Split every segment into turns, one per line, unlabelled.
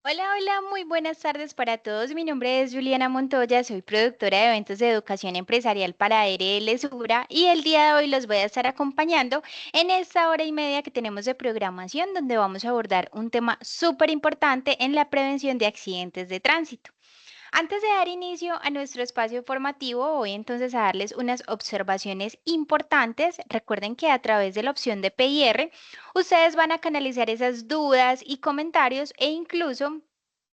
Hola, hola, muy buenas tardes para todos. Mi nombre es Juliana Montoya, soy productora de eventos de educación empresarial para ARL Sura y el día de hoy los voy a estar acompañando en esta hora y media que tenemos de programación donde vamos a abordar un tema súper importante en la prevención de accidentes de tránsito. Antes de dar inicio a nuestro espacio formativo, voy entonces a darles unas observaciones importantes. Recuerden que a través de la opción de PIR, ustedes van a canalizar esas dudas y comentarios e incluso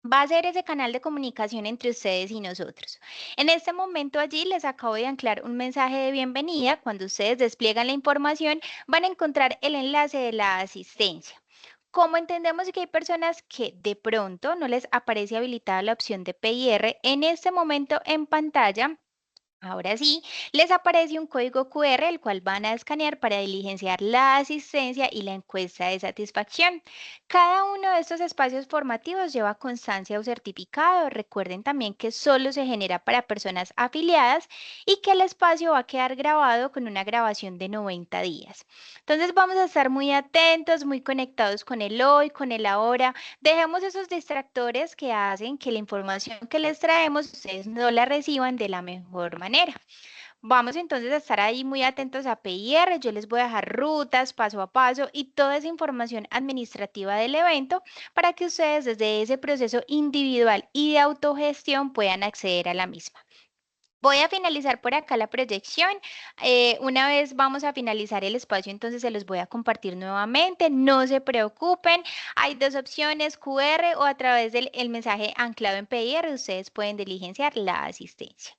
va a ser ese canal de comunicación entre ustedes y nosotros. En este momento allí les acabo de anclar un mensaje de bienvenida. Cuando ustedes despliegan la información, van a encontrar el enlace de la asistencia. Como entendemos que hay personas que de pronto no les aparece habilitada la opción de PIR, en este momento en pantalla ahora sí, les aparece un código QR el cual van a escanear para diligenciar la asistencia y la encuesta de satisfacción. Cada uno de estos espacios formativos lleva constancia o certificado. Recuerden también que solo se genera para personas afiliadas y que el espacio va a quedar grabado con una grabación de 90 días. Entonces vamos a estar muy atentos, muy conectados con el hoy, con el ahora. Dejemos esos distractores que hacen que la información que les traemos ustedes no la reciban de la mejor manera. Vamos entonces a estar ahí muy atentos a PIR. Yo les voy a dejar rutas paso a paso y toda esa información administrativa del evento para que ustedes desde ese proceso individual y de autogestión puedan acceder a la misma. Voy a finalizar por acá la proyección. Una vez vamos a finalizar el espacio, entonces se los voy a compartir nuevamente. No se preocupen. Hay dos opciones, QR o a través del el mensaje anclado en PIR. Ustedes pueden diligenciar la asistencia.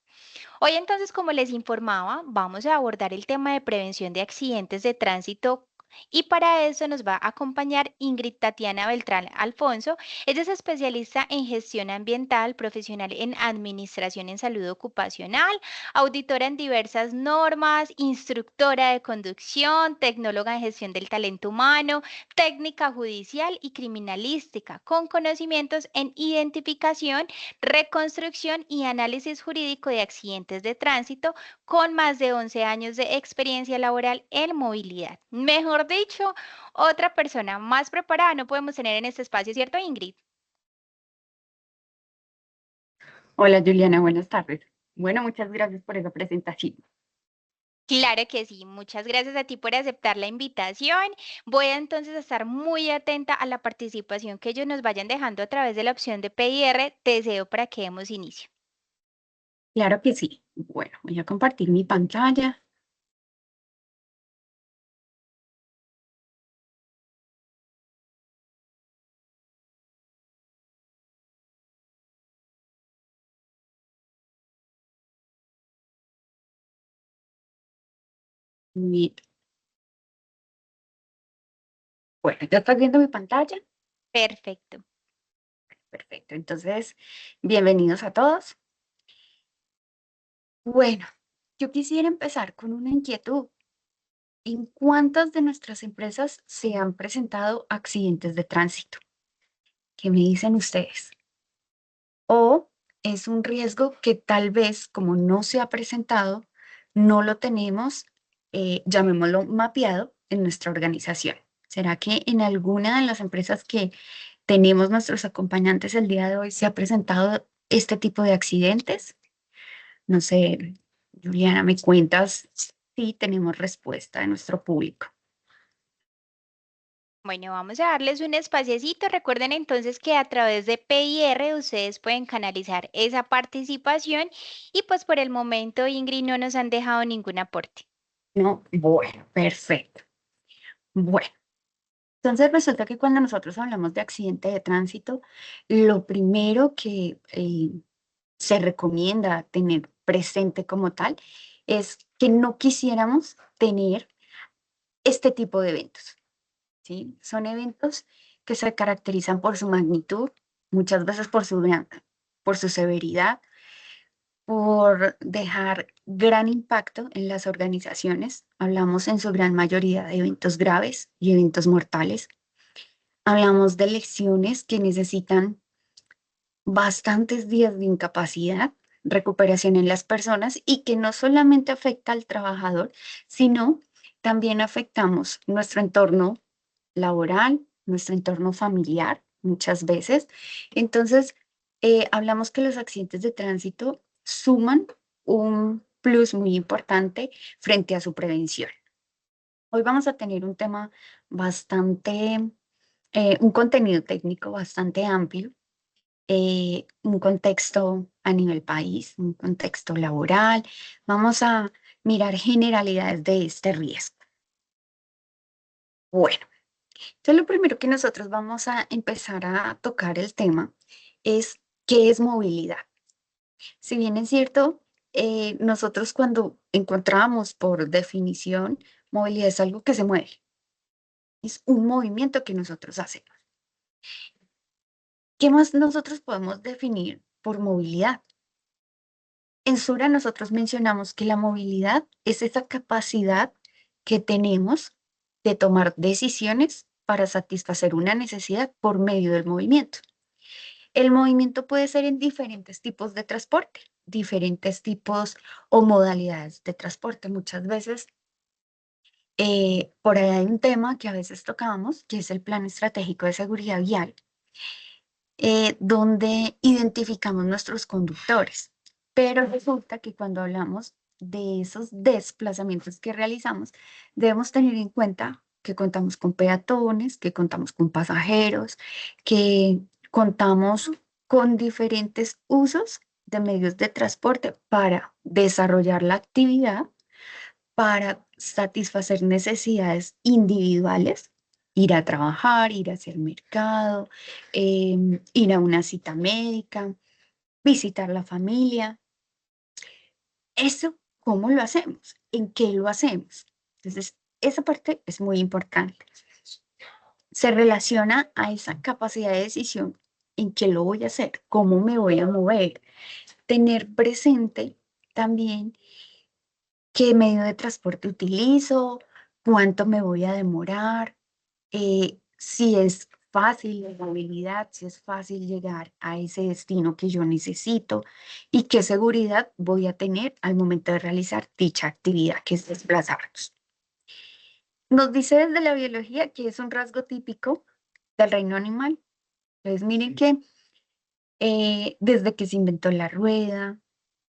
Hoy entonces, como les informaba, vamos a abordar el tema de prevención de accidentes de tránsito. Y para eso nos va a acompañar Ingrid Tatiana Beltrán Alfonso. Ella es especialista en gestión ambiental, profesional en administración en salud ocupacional, auditora en diversas normas, instructora de conducción, tecnóloga en gestión del talento humano, técnica judicial y criminalística, con conocimientos en identificación, reconstrucción y análisis jurídico de accidentes de tránsito, con más de 11 años de experiencia laboral en movilidad. Mejor dicho, otra persona más preparada no podemos tener en este espacio, ¿cierto, Ingrid?
Hola Juliana, buenas tardes. Bueno, muchas gracias por esa presentación.
Claro que sí, muchas gracias a ti por aceptar la invitación. Voy a entonces a estar muy atenta a la participación que ellos nos vayan dejando a través de la opción de PIR. Te deseo para que demos inicio.
Claro que sí. Bueno, voy a compartir mi pantalla. Bien. Bueno, ¿ya estás viendo mi pantalla?
Perfecto.
Perfecto. Entonces, bienvenidos a todos. Bueno, yo quisiera empezar con una inquietud. ¿En cuántas de nuestras empresas se han presentado accidentes de tránsito? ¿Qué me dicen ustedes? ¿O es un riesgo que tal vez, como no se ha presentado, no lo tenemos, llamémoslo mapeado en nuestra organización? ¿Será que en alguna de las empresas que tenemos nuestros acompañantes el día de hoy se ha presentado este tipo de accidentes? No sé, Juliana, ¿me cuentas si tenemos respuesta de nuestro público?
Bueno, vamos a darles un espaciecito. Recuerden entonces que a través de PIR ustedes pueden canalizar esa participación y pues por el momento, Ingrid, no nos han dejado ningún aporte.
No, bueno, perfecto. Bueno. Entonces resulta que cuando nosotros hablamos de accidente de tránsito, lo primero que se recomienda tener presente como tal es que no quisiéramos tener este tipo de eventos, ¿sí? Son eventos que se caracterizan por su magnitud, muchas veces por su severidad, por dejar gran impacto en las organizaciones. Hablamos en su gran mayoría de eventos graves y eventos mortales. Hablamos de lesiones que necesitan bastantes días de incapacidad, recuperación en las personas y que no solamente afecta al trabajador, sino también afectamos nuestro entorno laboral, nuestro entorno familiar. muchas veces. Entonces, hablamos que los accidentes de tránsito suman un plus muy importante frente a su prevención. Hoy vamos a tener un tema bastante, un contenido técnico bastante amplio, un contexto a nivel país, un contexto laboral. Vamos a mirar generalidades de este riesgo. Bueno, entonces lo primero que nosotros vamos a empezar a tocar el tema es qué es movilidad. Si bien es cierto, nosotros cuando encontramos por definición, movilidad es algo que se mueve, es un movimiento que nosotros hacemos. ¿Qué más nosotros podemos definir por movilidad? En Sura nosotros mencionamos que la movilidad es esa capacidad que tenemos de tomar decisiones para satisfacer una necesidad por medio del movimiento. El movimiento puede ser en diferentes tipos de transporte, diferentes tipos o modalidades de transporte. Muchas veces, por ahí hay un tema que a veces tocamos, que es el Plan Estratégico de Seguridad Vial, donde identificamos nuestros conductores. Pero resulta que cuando hablamos de esos desplazamientos que realizamos, debemos tener en cuenta que contamos con peatones, que contamos con pasajeros, que contamos con diferentes usos de medios de transporte para desarrollar la actividad, para satisfacer necesidades individuales, ir a trabajar, ir a hacer mercado, ir a una cita médica, visitar la familia. Eso, ¿cómo lo hacemos? ¿En qué lo hacemos? Entonces, esa parte es muy importante. Se relaciona a esa capacidad de decisión en qué lo voy a hacer, cómo me voy a mover. Tener presente también qué medio de transporte utilizo, cuánto me voy a demorar, si es fácil la movilidad, si es fácil llegar a ese destino que yo necesito y qué seguridad voy a tener al momento de realizar dicha actividad, que es desplazarnos. Nos dice desde la biología que es un rasgo típico del reino animal. Entonces, miren que desde que se inventó la rueda,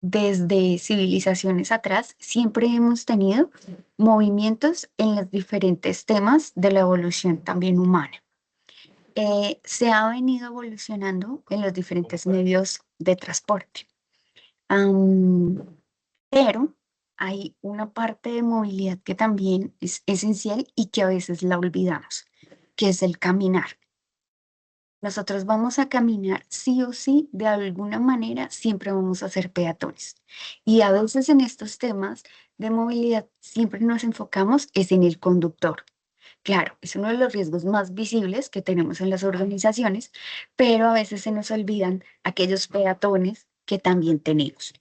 desde civilizaciones atrás, siempre hemos tenido movimientos en los diferentes temas de la evolución también humana. Se ha venido evolucionando en los diferentes medios de transporte. Pero hay una parte de movilidad que también es esencial y que a veces la olvidamos, que es el caminar. Nosotros vamos a caminar sí o sí, de alguna manera, siempre vamos a ser peatones. Y a veces en estos temas de movilidad siempre nos enfocamos es en el conductor. Claro, es uno de los riesgos más visibles que tenemos en las organizaciones, pero a veces se nos olvidan aquellos peatones que también tenemos.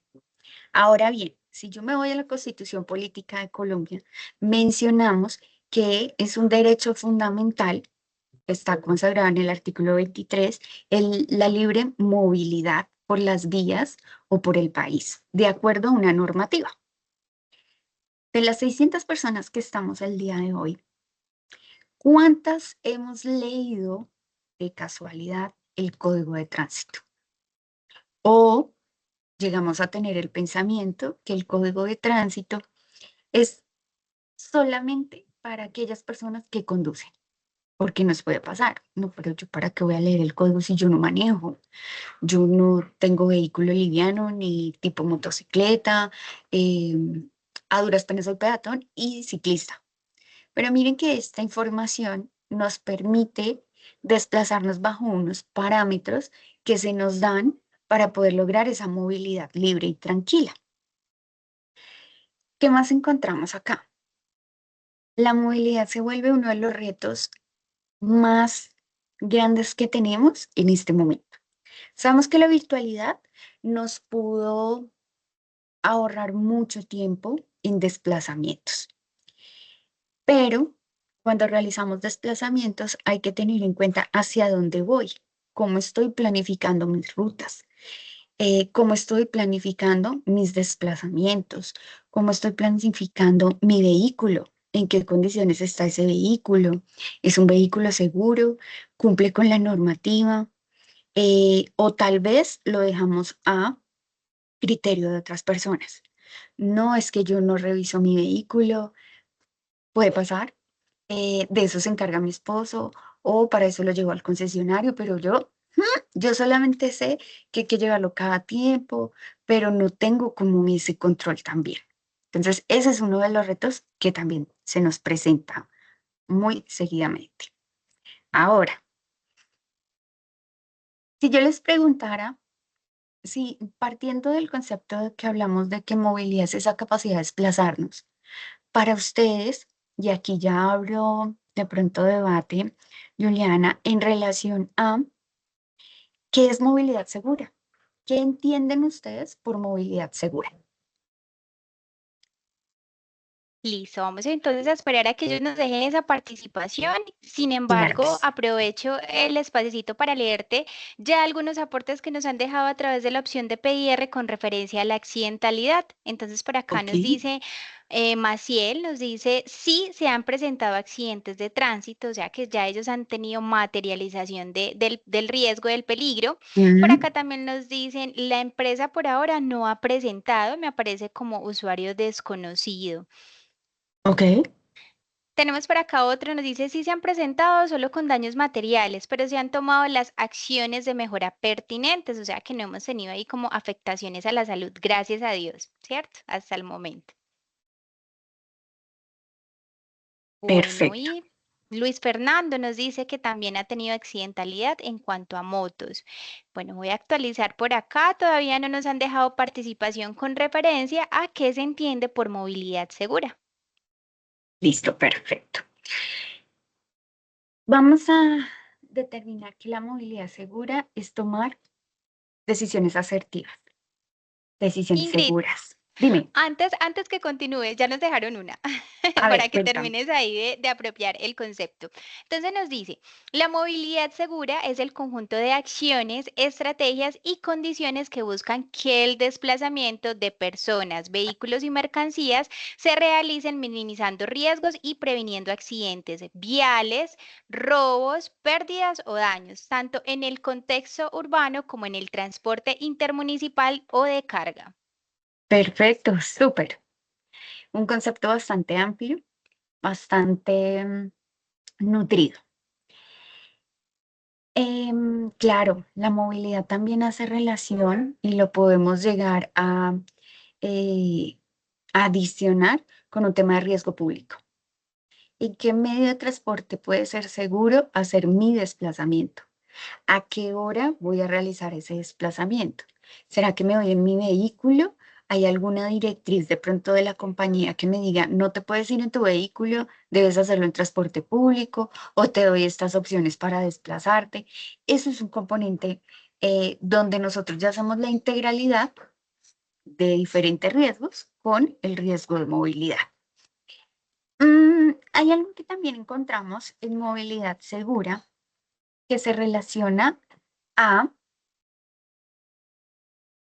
Ahora bien, si yo me voy a la Constitución Política de Colombia, mencionamos que es un derecho fundamental, está consagrado en el artículo 23, la libre movilidad por las vías o por el país, de acuerdo a una normativa. De las 600 personas que estamos el día de hoy, ¿cuántas hemos leído de casualidad el Código de Tránsito? O llegamos a tener el pensamiento que el Código de Tránsito es solamente para aquellas personas que conducen, porque nos puede pasar. No, pero yo para qué voy a leer el código si yo no manejo, yo no tengo vehículo liviano ni tipo motocicleta, eh, a duras penas soy peatón y ciclista. Pero miren que esta información nos permite desplazarnos bajo unos parámetros que se nos dan para poder lograr esa movilidad libre y tranquila. ¿Qué más encontramos acá? La movilidad se vuelve uno de los retos más grandes que tenemos en este momento. Sabemos que la virtualidad nos pudo ahorrar mucho tiempo en desplazamientos, pero cuando realizamos desplazamientos hay que tener en cuenta hacia dónde voy, cómo estoy planificando mis rutas, cómo estoy planificando mis desplazamientos, cómo estoy planificando mi vehículo. en qué condiciones está ese vehículo, es un vehículo seguro, cumple con la normativa, o tal vez lo dejamos a criterio de otras personas. No es que yo no reviso mi vehículo, puede pasar, de eso se encarga mi esposo o para eso lo llevo al concesionario, pero yo solamente sé que hay que llevarlo cada tiempo, pero no tengo como ese control también. Entonces, ese es uno de los retos que también se nos presenta muy seguidamente. Ahora, si yo les preguntara, si partiendo del concepto de que hablamos de que movilidad es esa capacidad de desplazarnos, para ustedes, y aquí ya abro de pronto debate, Juliana, en relación a qué es movilidad segura. ¿Qué entienden ustedes por movilidad segura?
Listo, vamos entonces a esperar a que ellos nos dejen esa participación. Sin
Claro que
embargo,
sí.
aprovecho el espacito para leerte ya algunos aportes que nos han dejado a través de la opción de PIR con referencia a la accidentalidad. Entonces, por acá
Ok,
nos dice, Maciel, nos dice, sí se han presentado accidentes de tránsito, o sea que ya ellos han tenido materialización del riesgo, del peligro. Por
mm,
acá también nos dicen, la empresa por ahora no ha presentado, me aparece como usuario desconocido.
ok,
Tenemos por acá otro, nos dice, sí se han presentado solo con daños materiales, pero se han tomado las acciones de mejora pertinentes, o sea que no hemos tenido ahí como afectaciones a la salud, gracias a Dios, ¿cierto? Hasta el momento. Bueno,
perfecto.
y Luis Fernando nos dice que también ha tenido accidentalidad en cuanto a motos. Bueno, voy a actualizar por acá, todavía no nos han dejado participación con referencia a qué se entiende por movilidad segura.
Listo, perfecto. Vamos a determinar que la movilidad segura es tomar decisiones asertivas, decisiones
Ingrid,
seguras. Dime,
antes que continúe, ya nos dejaron una,
a
para
ver,
que
cuéntame.
termines ahí de apropiar el concepto. Entonces nos dice, la movilidad segura es el conjunto de acciones, estrategias y condiciones que buscan que el desplazamiento de personas, vehículos y mercancías se realicen minimizando riesgos y previniendo accidentes viales, robos, pérdidas o daños, tanto en el contexto urbano como en el transporte intermunicipal o de carga.
Perfecto, súper. Un concepto bastante amplio, bastante nutrido. Claro, la movilidad también hace relación y lo podemos llegar a eh, adicionar con un tema de riesgo público. ¿En qué medio de transporte puede ser seguro hacer mi desplazamiento? ¿A qué hora voy a realizar ese desplazamiento? ¿Será que me voy en mi vehículo? ¿Hay alguna directriz de pronto de la compañía que me diga, no te puedes ir en tu vehículo, debes hacerlo en transporte público o te doy estas opciones para desplazarte? Eso es un componente donde nosotros ya hacemos la integralidad de diferentes riesgos con el riesgo de movilidad. Hay algo que también encontramos en movilidad segura que se relaciona a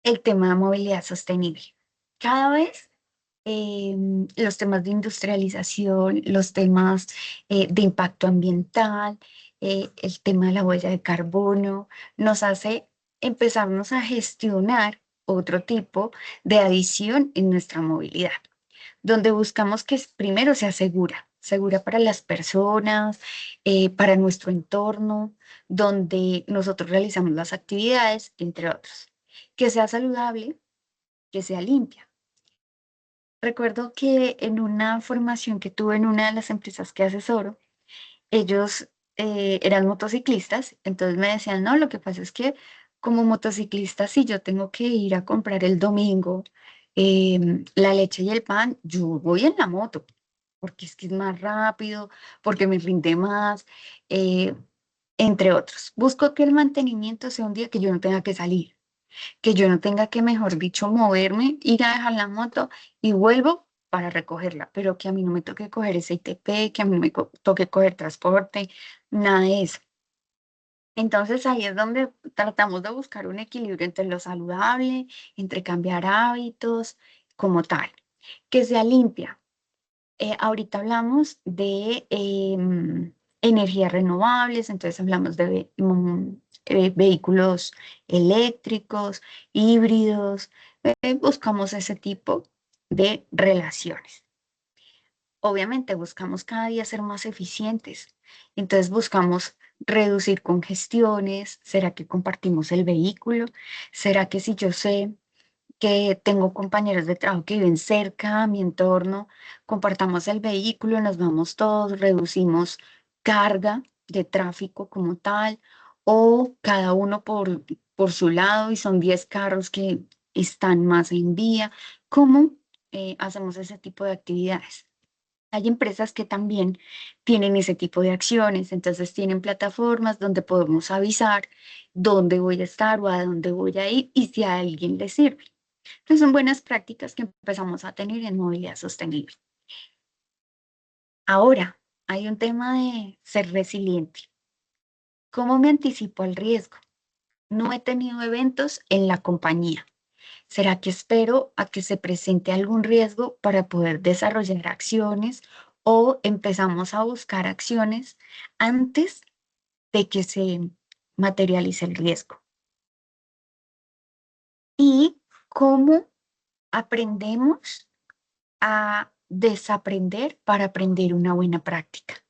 el tema de movilidad sostenible. Cada vez los temas de industrialización, los temas de impacto ambiental, el tema de la huella de carbono, nos hace empezarnos a gestionar otro tipo de adición en nuestra movilidad, donde buscamos que primero sea segura, segura para las personas, para nuestro entorno, donde nosotros realizamos las actividades, entre otros. Que sea saludable, que sea limpia. Recuerdo que en una formación que tuve en una de las empresas que asesoro, ellos eran motociclistas, entonces me decían, no, lo que pasa es que como motociclista, si yo tengo que ir a comprar el domingo la leche y el pan, yo voy en la moto, porque es que es más rápido, porque me rinde más, eh, entre otros. Busco que el mantenimiento sea un día que yo no tenga que salir, que yo no tenga que, mejor dicho, moverme, ir a dejar la moto y vuelvo para recogerla, pero que a mí no me toque coger ese ITP, que a mí no me toque coger transporte, nada de eso. Entonces ahí es donde tratamos de buscar un equilibrio entre lo saludable, entre cambiar hábitos como tal, que sea limpia. Ahorita hablamos de energías renovables, entonces hablamos de vehículos eléctricos, híbridos, buscamos ese tipo de relaciones. Obviamente buscamos cada día ser más eficientes, entonces buscamos reducir congestiones. ¿Será que compartimos el vehículo? ¿Será que si yo sé que tengo compañeros de trabajo que viven cerca a mi entorno, compartamos el vehículo, nos vamos todos, reducimos carga de tráfico como tal, o cada uno por su lado y son 10 carros que están más en vía? ¿Cómo hacemos ese tipo de actividades? Hay empresas que también tienen ese tipo de acciones, entonces tienen plataformas donde podemos avisar dónde voy a estar o a dónde voy a ir y si a alguien le sirve. Entonces son buenas prácticas que empezamos a tener en movilidad sostenible. Ahora, hay un tema de ser resiliente. ¿Cómo me anticipo al riesgo? No he tenido eventos en la compañía. ¿Será que espero a que se presente algún riesgo para poder desarrollar acciones o empezamos a buscar acciones antes de que se materialice el riesgo? ¿Y cómo aprendemos a desaprender para aprender una buena práctica?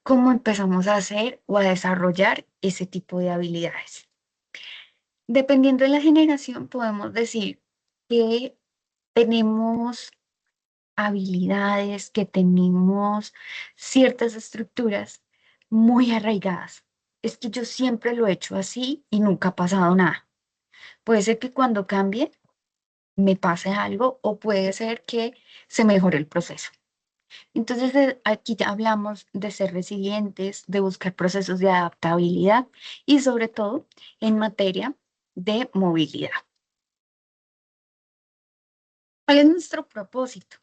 ¿Cómo empezamos a hacer o a desarrollar ese tipo de habilidades? Dependiendo de la generación, podemos decir que tenemos habilidades, que tenemos ciertas estructuras muy arraigadas. Es que yo siempre lo he hecho así y nunca ha pasado nada. Puede ser que cuando cambie me pase algo o puede ser que se mejore el proceso. Entonces, aquí ya hablamos de ser resilientes, de buscar procesos de adaptabilidad y sobre todo en materia de movilidad. ¿Cuál es nuestro propósito?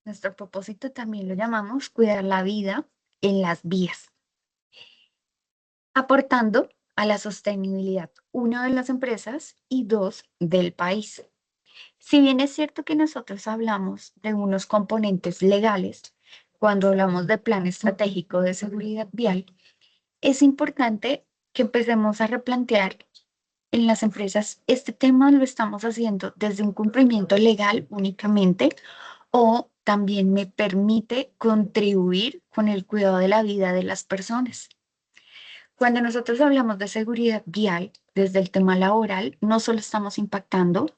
Nuestro propósito también lo llamamos cuidar la vida en las vías, aportando a la sostenibilidad, uno, de las empresas y dos, del país. Si bien es cierto que nosotros hablamos de unos componentes legales cuando hablamos de plan estratégico de seguridad vial, es importante que empecemos a replantear en las empresas. Este tema lo estamos haciendo desde un cumplimiento legal únicamente o también me permite contribuir con el cuidado de la vida de las personas. Cuando nosotros hablamos de seguridad vial desde el tema laboral, no solo estamos impactando,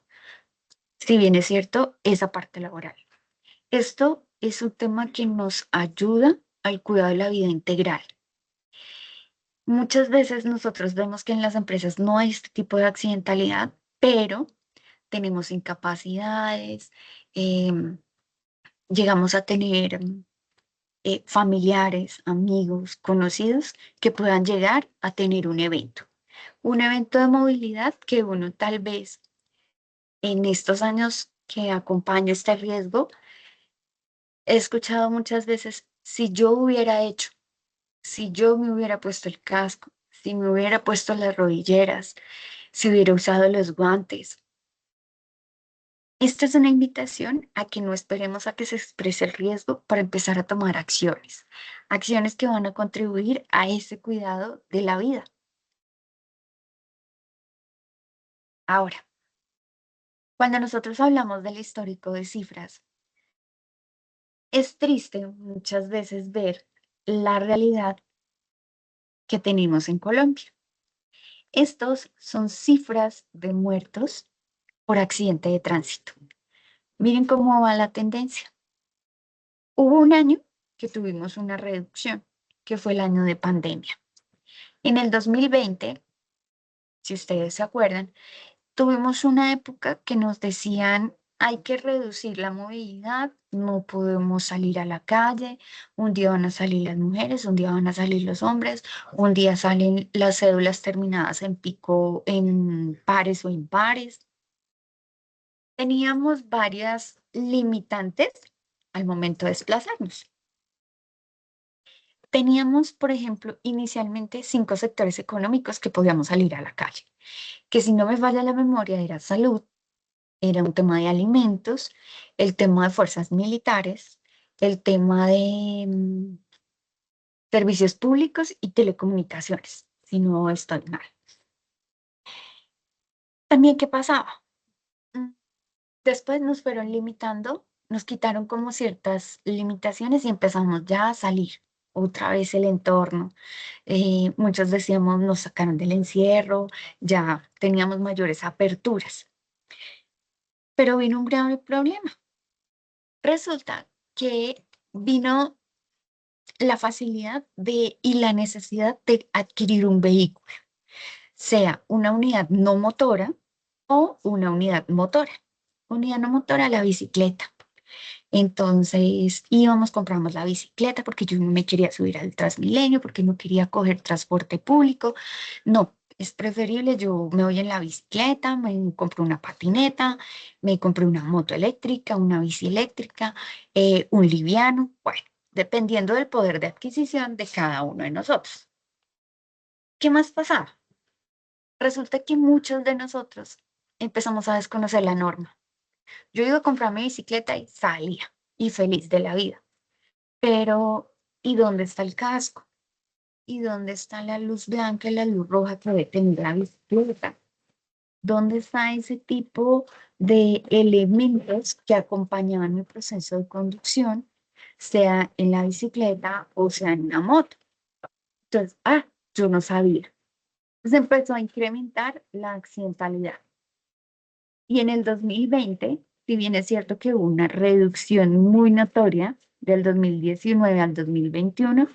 si bien es cierto, esa parte laboral. Esto es un tema que nos ayuda al cuidado de la vida integral. Muchas veces nosotros vemos que en las empresas no hay este tipo de accidentalidad, pero tenemos incapacidades, llegamos a tener familiares, amigos, conocidos que puedan llegar a tener un evento. Un evento de movilidad que uno tal vez en estos años que acompaña este riesgo, he escuchado muchas veces, si yo hubiera hecho, si yo me hubiera puesto el casco, si me hubiera puesto las rodilleras, si hubiera usado los guantes. Esta es una invitación a que no esperemos a que se exprese el riesgo para empezar a tomar acciones, acciones que van a contribuir a ese cuidado de la vida. Ahora, cuando nosotros hablamos del histórico de cifras, es triste muchas veces ver la realidad que tenemos en Colombia. Estos son cifras de muertos por accidente de tránsito. Miren cómo va la tendencia. Hubo un año que tuvimos una reducción, que fue el año de pandemia. En el 2020, si ustedes se acuerdan, tuvimos una época que nos decían, hay que reducir la movilidad, no podemos salir a la calle, un día van a salir las mujeres, un día van a salir los hombres, un día salen las cédulas terminadas en pico, en pares o impares. Teníamos varias limitantes al momento de desplazarnos. Teníamos, por ejemplo, inicialmente 5 sectores económicos que podíamos salir a la calle, que si no me falla la memoria era salud, era un tema de alimentos, el tema de fuerzas militares, el tema de servicios públicos y telecomunicaciones, si no estoy mal. También, ¿qué pasaba? Mm, Después nos fueron limitando, nos quitaron como ciertas limitaciones y empezamos ya a salir otra vez el entorno. Muchos decíamos, nos sacaron del encierro, ya teníamos mayores aperturas. Pero vino un grave problema. Resulta que vino la facilidad de y la necesidad de adquirir un vehículo, sea una unidad no motora o una unidad motora. Unidad no motora, la bicicleta. Entonces íbamos, compramos la bicicleta porque yo no me quería subir al Transmilenio, porque no quería coger transporte público. No, es preferible, yo me voy en la bicicleta, me compro una patineta, me compré una moto eléctrica, una bici eléctrica, un liviano, bueno, dependiendo del poder de adquisición de cada uno de nosotros. ¿Qué más pasaba? Resulta que muchos de nosotros empezamos a desconocer la norma. Yo iba a comprar mi bicicleta y salía, y feliz de la vida. Pero, ¿y dónde está el casco? ¿Y dónde está la luz blanca y la luz roja que debe tener la bicicleta? ¿Dónde está ese tipo de elementos que acompañaban mi proceso de conducción, sea en la bicicleta o sea en una moto? Entonces, yo no sabía. Entonces empezó a incrementar la accidentalidad. Y en el 2020, si bien es cierto que hubo una reducción muy notoria del 2019 al 2021,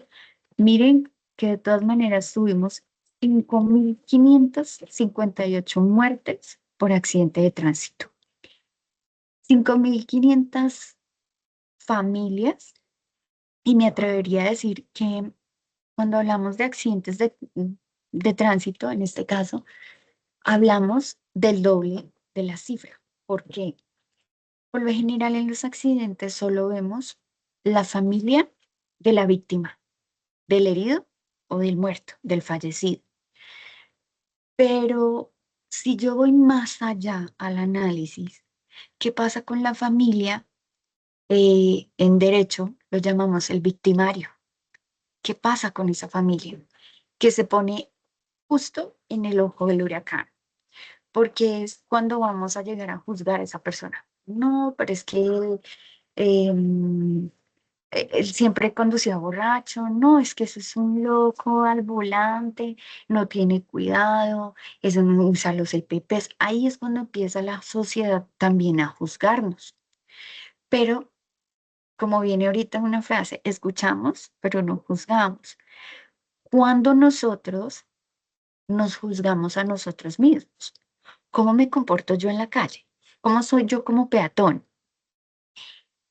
miren que de todas maneras tuvimos 5.558 muertes por accidente de tránsito. 5.500 familias, y me atrevería a decir que cuando hablamos de accidentes de tránsito, en este caso, hablamos del doble de la cifra. ¿Por qué? Por lo general en los accidentes solo vemos la familia de la víctima, del herido o del muerto, del fallecido. Pero si yo voy más allá al análisis, ¿qué pasa con la familia? En derecho lo llamamos el victimario. ¿Qué pasa con esa familia? Que se pone justo en el ojo del huracán, porque es cuando vamos a llegar a juzgar a esa persona. No, pero es que em, él siempre conducía borracho, no, es que eso es un loco al volante, no tiene cuidado, eso no usa los EPPs. Ahí es cuando empieza la sociedad también a juzgarnos. Pero, como viene ahorita una frase, escuchamos, pero no juzgamos. Cuando nosotros nos juzgamos a nosotros mismos, ¿cómo me comporto yo en la calle? ¿Cómo soy yo como peatón?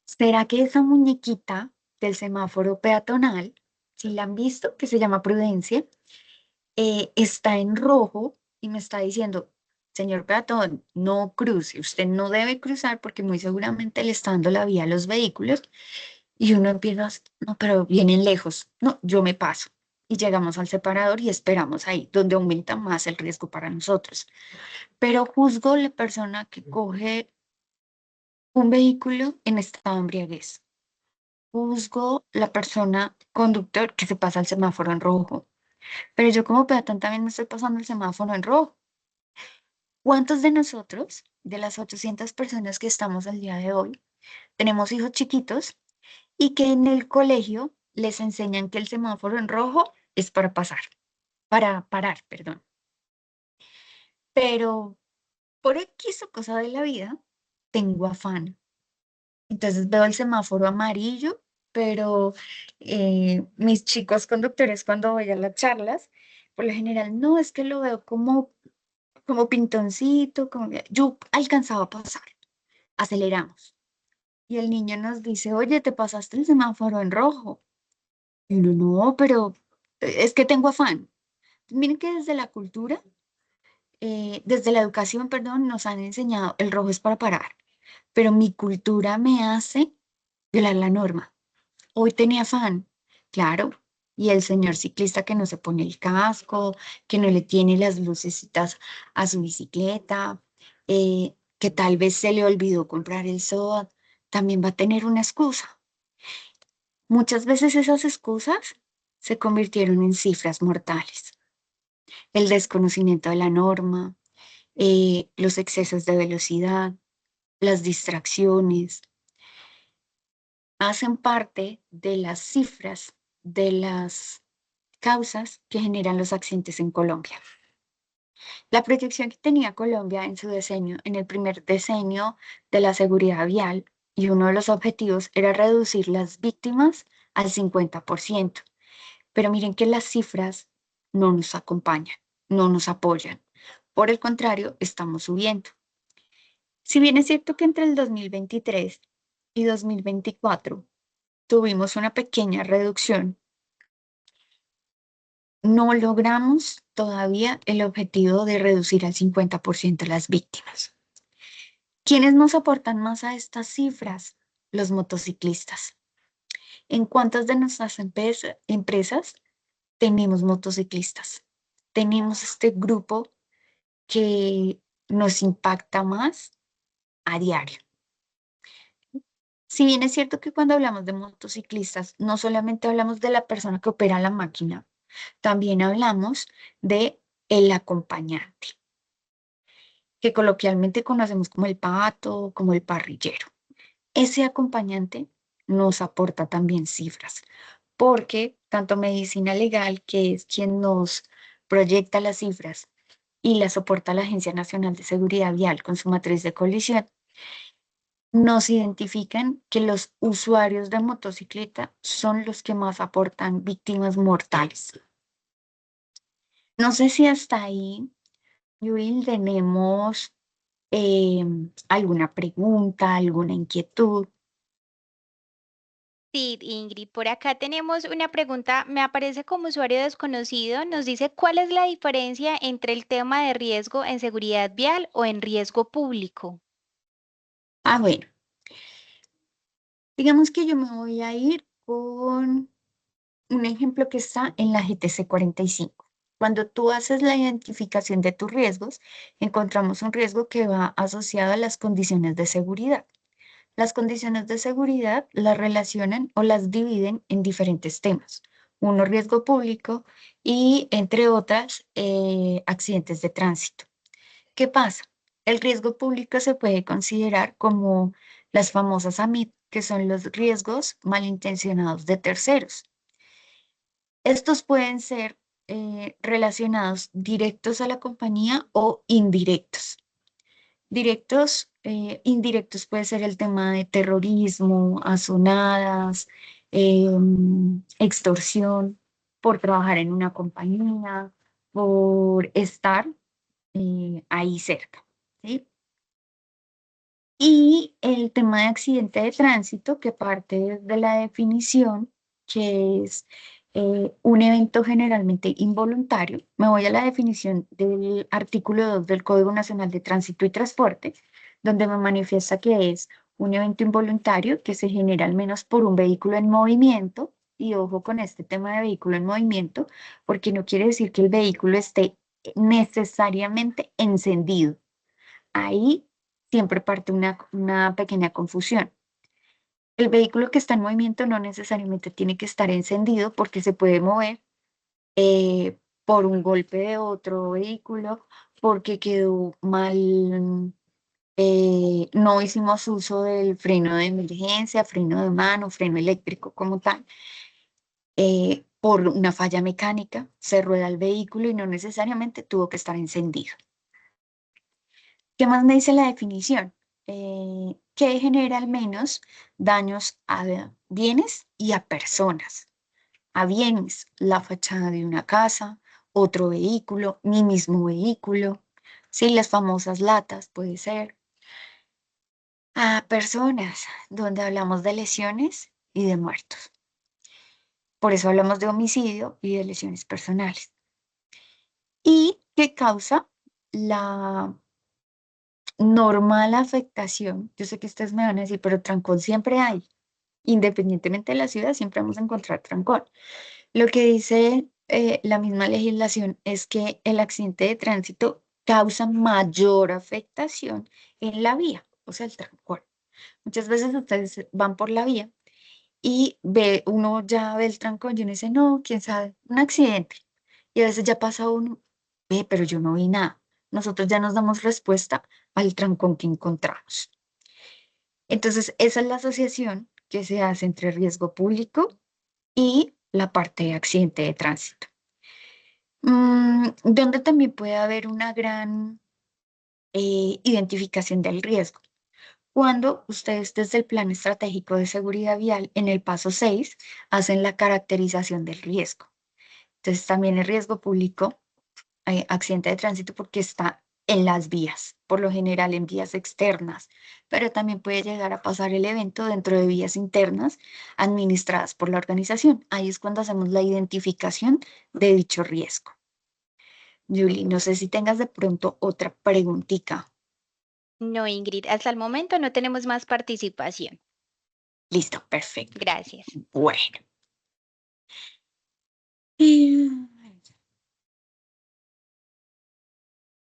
¿Será que esa muñequita del semáforo peatonal, si la han visto, que se llama Prudencia, está en rojo y me está diciendo, señor peatón, no cruce, usted no debe cruzar porque muy seguramente le está dando la vía a los vehículos? Y uno empieza, no, pero vienen lejos, no, yo me paso. Y llegamos al separador y esperamos ahí, donde aumenta más el riesgo para nosotros. Pero juzgo la persona que coge un vehículo en estado de embriaguez. Juzgo la persona conductor que se pasa el semáforo en rojo, pero yo como peatón también me estoy pasando el semáforo en rojo. ¿Cuántos de nosotros, de las 800 personas que estamos al día de hoy, tenemos hijos chiquitos y que en el colegio les enseñan que el semáforo en rojo es para pasar, para parar, perdón? Pero por X o cosa de la vida, tengo afán. Entonces veo el semáforo amarillo, pero mis chicos conductores cuando voy a las charlas, por lo general, no, es que lo veo como pintoncito, como yo alcanzaba a pasar, aceleramos. Y el niño nos dice, oye, te pasaste el semáforo en rojo. Y uno, no, pero es que tengo afán. Miren que desde la cultura, desde la educación, perdón, nos han enseñado el rojo es para parar, pero mi cultura me hace violar la norma. Hoy tenía afán, claro, y el señor ciclista que no se pone el casco, que no le tiene las lucecitas a su bicicleta, que tal vez se le olvidó comprar el SOAT, también va a tener una excusa. Muchas veces esas excusas se convirtieron en cifras mortales. El desconocimiento de la norma, los excesos de velocidad, las distracciones, hacen parte de las cifras de las causas que generan los accidentes en Colombia. La proyección que tenía Colombia en su decenio, en el primer decenio de la seguridad vial, y uno de los objetivos era reducir las víctimas al 50%. Pero miren que las cifras no nos acompañan, no nos apoyan. Por el contrario, estamos subiendo. Si bien es cierto que entre el 2023 y 2024 tuvimos una pequeña reducción, no logramos todavía el objetivo de reducir al 50% las víctimas. ¿Quiénes nos aportan más a estas cifras? Los motociclistas. ¿En cuántas de nuestras empresas tenemos motociclistas? Tenemos este grupo que nos impacta más a diario. Si bien es cierto que cuando hablamos de motociclistas, no solamente hablamos de la persona que opera la máquina, también hablamos de el acompañante, que coloquialmente conocemos como el pato, como el parrillero. Ese acompañante nos aporta también cifras, porque tanto medicina legal, que es quien nos proyecta las cifras y las soporta la Agencia Nacional de Seguridad Vial con su matriz de colisión, nos identifican que los usuarios de motocicleta son los que más aportan víctimas mortales. No sé si hasta ahí, Yuil, tenemos alguna pregunta, alguna inquietud.
Sí, Ingrid, por acá tenemos una pregunta, me aparece como usuario desconocido, nos dice cuál es la diferencia entre el tema de riesgo en seguridad vial o en riesgo público.
Bueno, digamos que yo me voy a ir con un ejemplo que está en la GTC 45. Cuando tú haces la identificación de tus riesgos, encontramos un riesgo que va asociado a las condiciones de seguridad. Las condiciones de seguridad las relacionan o las dividen en diferentes temas. Uno, riesgo público y, entre otras, accidentes de tránsito. ¿Qué pasa? El riesgo público se puede considerar como las famosas AMIT, que son los riesgos malintencionados de terceros. Estos pueden ser relacionados directos a la compañía o indirectos. Directos, indirectos puede ser el tema de terrorismo, azonadas, extorsión, por trabajar en una compañía, por estar ahí cerca, ¿sí? Y el tema de accidente de tránsito, que parte de la definición, que es un evento generalmente involuntario. Me voy a la definición del artículo 2 del Código Nacional de Tránsito y Transporte, donde me manifiesta que es un evento involuntario que se genera al menos por un vehículo en movimiento. Y ojo con este tema de vehículo en movimiento, porque no quiere decir que el vehículo esté necesariamente encendido. Ahí siempre parte una pequeña confusión. El vehículo que está en movimiento no necesariamente tiene que estar encendido porque se puede mover por un golpe de otro vehículo, porque quedó mal, no hicimos uso del freno de emergencia, freno de mano, freno eléctrico como tal. Por una falla mecánica, se rueda el vehículo y no necesariamente tuvo que estar encendido. ¿Qué más me dice la definición? Que genera al menos daños a bienes y a personas. A bienes, la fachada de una casa, otro vehículo, mi mismo vehículo, sí, las famosas latas, puede ser. A personas, donde hablamos de lesiones y de muertos. Por eso hablamos de homicidio y de lesiones personales. Y que causa la normal afectación. Yo sé que ustedes me van a decir, pero trancón siempre hay. Independientemente de la ciudad, siempre vamos a encontrar trancón. Lo que dice la misma legislación es que el accidente de tránsito causa mayor afectación en la vía, o sea, el trancón. Muchas veces ustedes van por la vía y uno ya ve el trancón y uno dice, no, quién sabe, un accidente. Y a veces ya pasa uno, ve, pero yo no vi nada. Nosotros ya nos damos respuesta al trancón que encontramos. Entonces, esa es la asociación que se hace entre riesgo público y la parte de accidente de tránsito. Donde también puede haber una gran identificación del riesgo. Cuando ustedes desde el Plan Estratégico de Seguridad Vial, en el paso 6, hacen la caracterización del riesgo. Entonces, también el riesgo público, accidente de tránsito, porque está en las vías, por lo general en vías externas, pero también puede llegar a pasar el evento dentro de vías internas administradas por la organización. Ahí es cuando hacemos la identificación de dicho riesgo. Julie, no sé si tengas de pronto otra preguntita.
No, Ingrid, hasta el momento no tenemos más participación.
Listo, perfecto.
Gracias.
Bueno.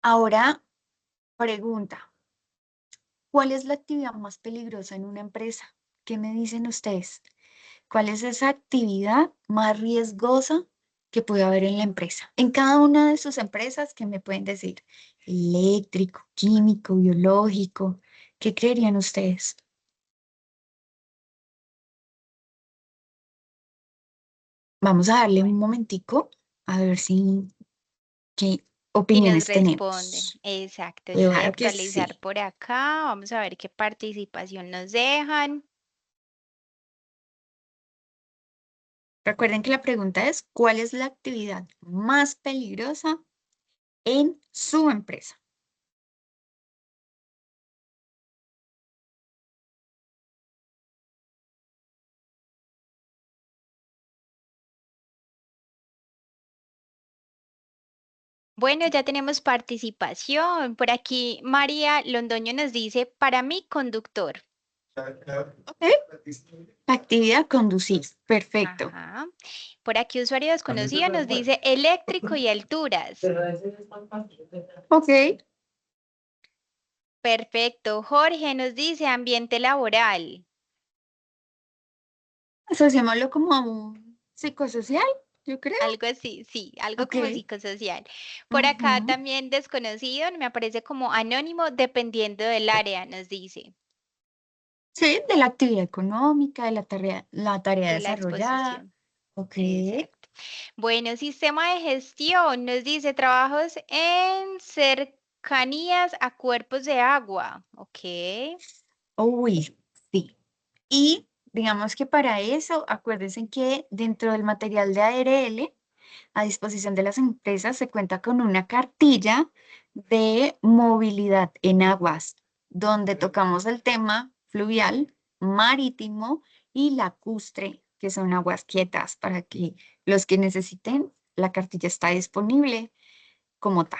Ahora, pregunta, ¿cuál es la actividad más peligrosa en una empresa? ¿Qué me dicen ustedes? ¿Cuál es esa actividad más riesgosa que puede haber en la empresa? En cada una de sus empresas, ¿qué me pueden decir? Eléctrico, químico, biológico. ¿Qué creerían ustedes? Vamos a darle un
Bueno,
momentico a ver si qué
si nos
opiniones
responden.
tenemos.
Exacto, yo voy a
Claro que
actualizar
sí.
por acá. Vamos a ver qué participación nos dejan.
Recuerden que la pregunta es, ¿cuál es la actividad más peligrosa en su empresa?
Bueno, ya tenemos participación. Por aquí María Londoño nos dice, para mí, conductor.
Ok. Actividad conducir. Perfecto.
Ajá. Por aquí usuario desconocido nos dice eléctrico y alturas.
Ok.
Perfecto. Jorge nos dice ambiente laboral.
Asociémoslo como a un psicosocial, yo creo.
Algo así, sí, algo
Ok.
como psicosocial. Por acá
Ujú.
también desconocido, me aparece como anónimo dependiendo del área, nos dice,
Sí, de la actividad económica, de la tarea
de la
desarrollada.
exposición.
Ok.
Exacto. Bueno, sistema de gestión nos dice trabajos en cercanías a cuerpos de agua. Ok.
Uy, sí. Y digamos que para eso, acuérdense que dentro del material de ARL, a disposición de las empresas, se cuenta con una cartilla de movilidad en aguas, donde tocamos el tema fluvial, marítimo y lacustre, que son aguas quietas, para que los que necesiten, la cartilla está disponible como tal.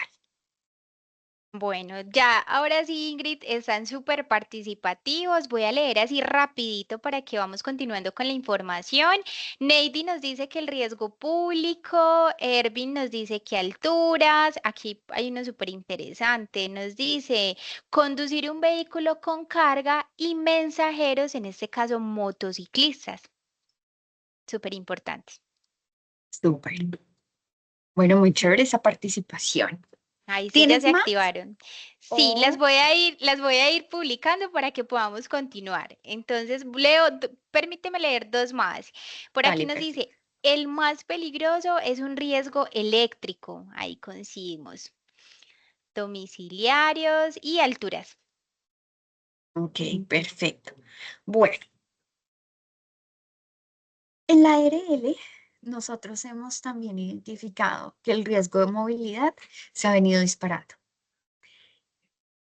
Bueno, ya, ahora sí, Ingrid, están súper participativos. Voy a leer así rapidito para que vamos continuando con la información. Neidy nos dice que el riesgo público, Ervin nos dice que alturas, aquí hay uno súper interesante, nos dice conducir un vehículo con carga y mensajeros, en este caso motociclistas, súper importante.
Súper. Bueno, muy chévere esa participación.
Ahí sí ya
¿Tienes
se
más?
activaron. Sí,
Oh,
las voy a ir publicando para que podamos continuar. Entonces, permíteme leer dos más. Por aquí
dale,
nos dice,
perfecto.
el más peligroso es un riesgo eléctrico. Ahí coincidimos. Domiciliarios y alturas.
Ok, perfecto. Bueno, en la ARL, nosotros hemos también identificado que el riesgo de movilidad se ha venido disparando.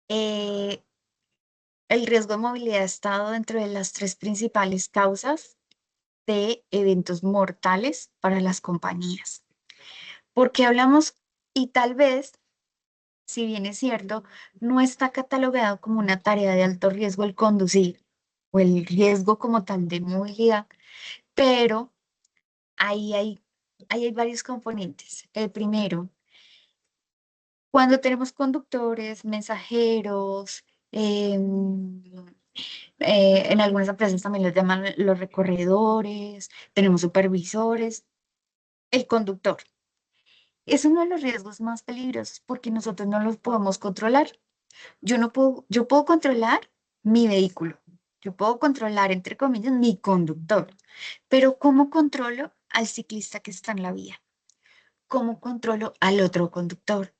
Eh, el riesgo de movilidad ha estado dentro de las tres principales causas de eventos mortales para las compañías. Porque hablamos, y tal vez, si bien es cierto, no está catalogado como una tarea de alto riesgo el conducir o el riesgo como tal de movilidad, pero ahí hay varios componentes. El primero, cuando tenemos conductores, mensajeros, En algunas empresas también los llaman los recorredores, tenemos supervisores, el conductor. Es uno de los riesgos más peligrosos porque nosotros no los podemos controlar. Yo puedo controlar mi vehículo, yo puedo controlar, entre comillas, mi conductor, pero ¿cómo controlo al ciclista que está en la vía? ¿Cómo controlo al otro conductor?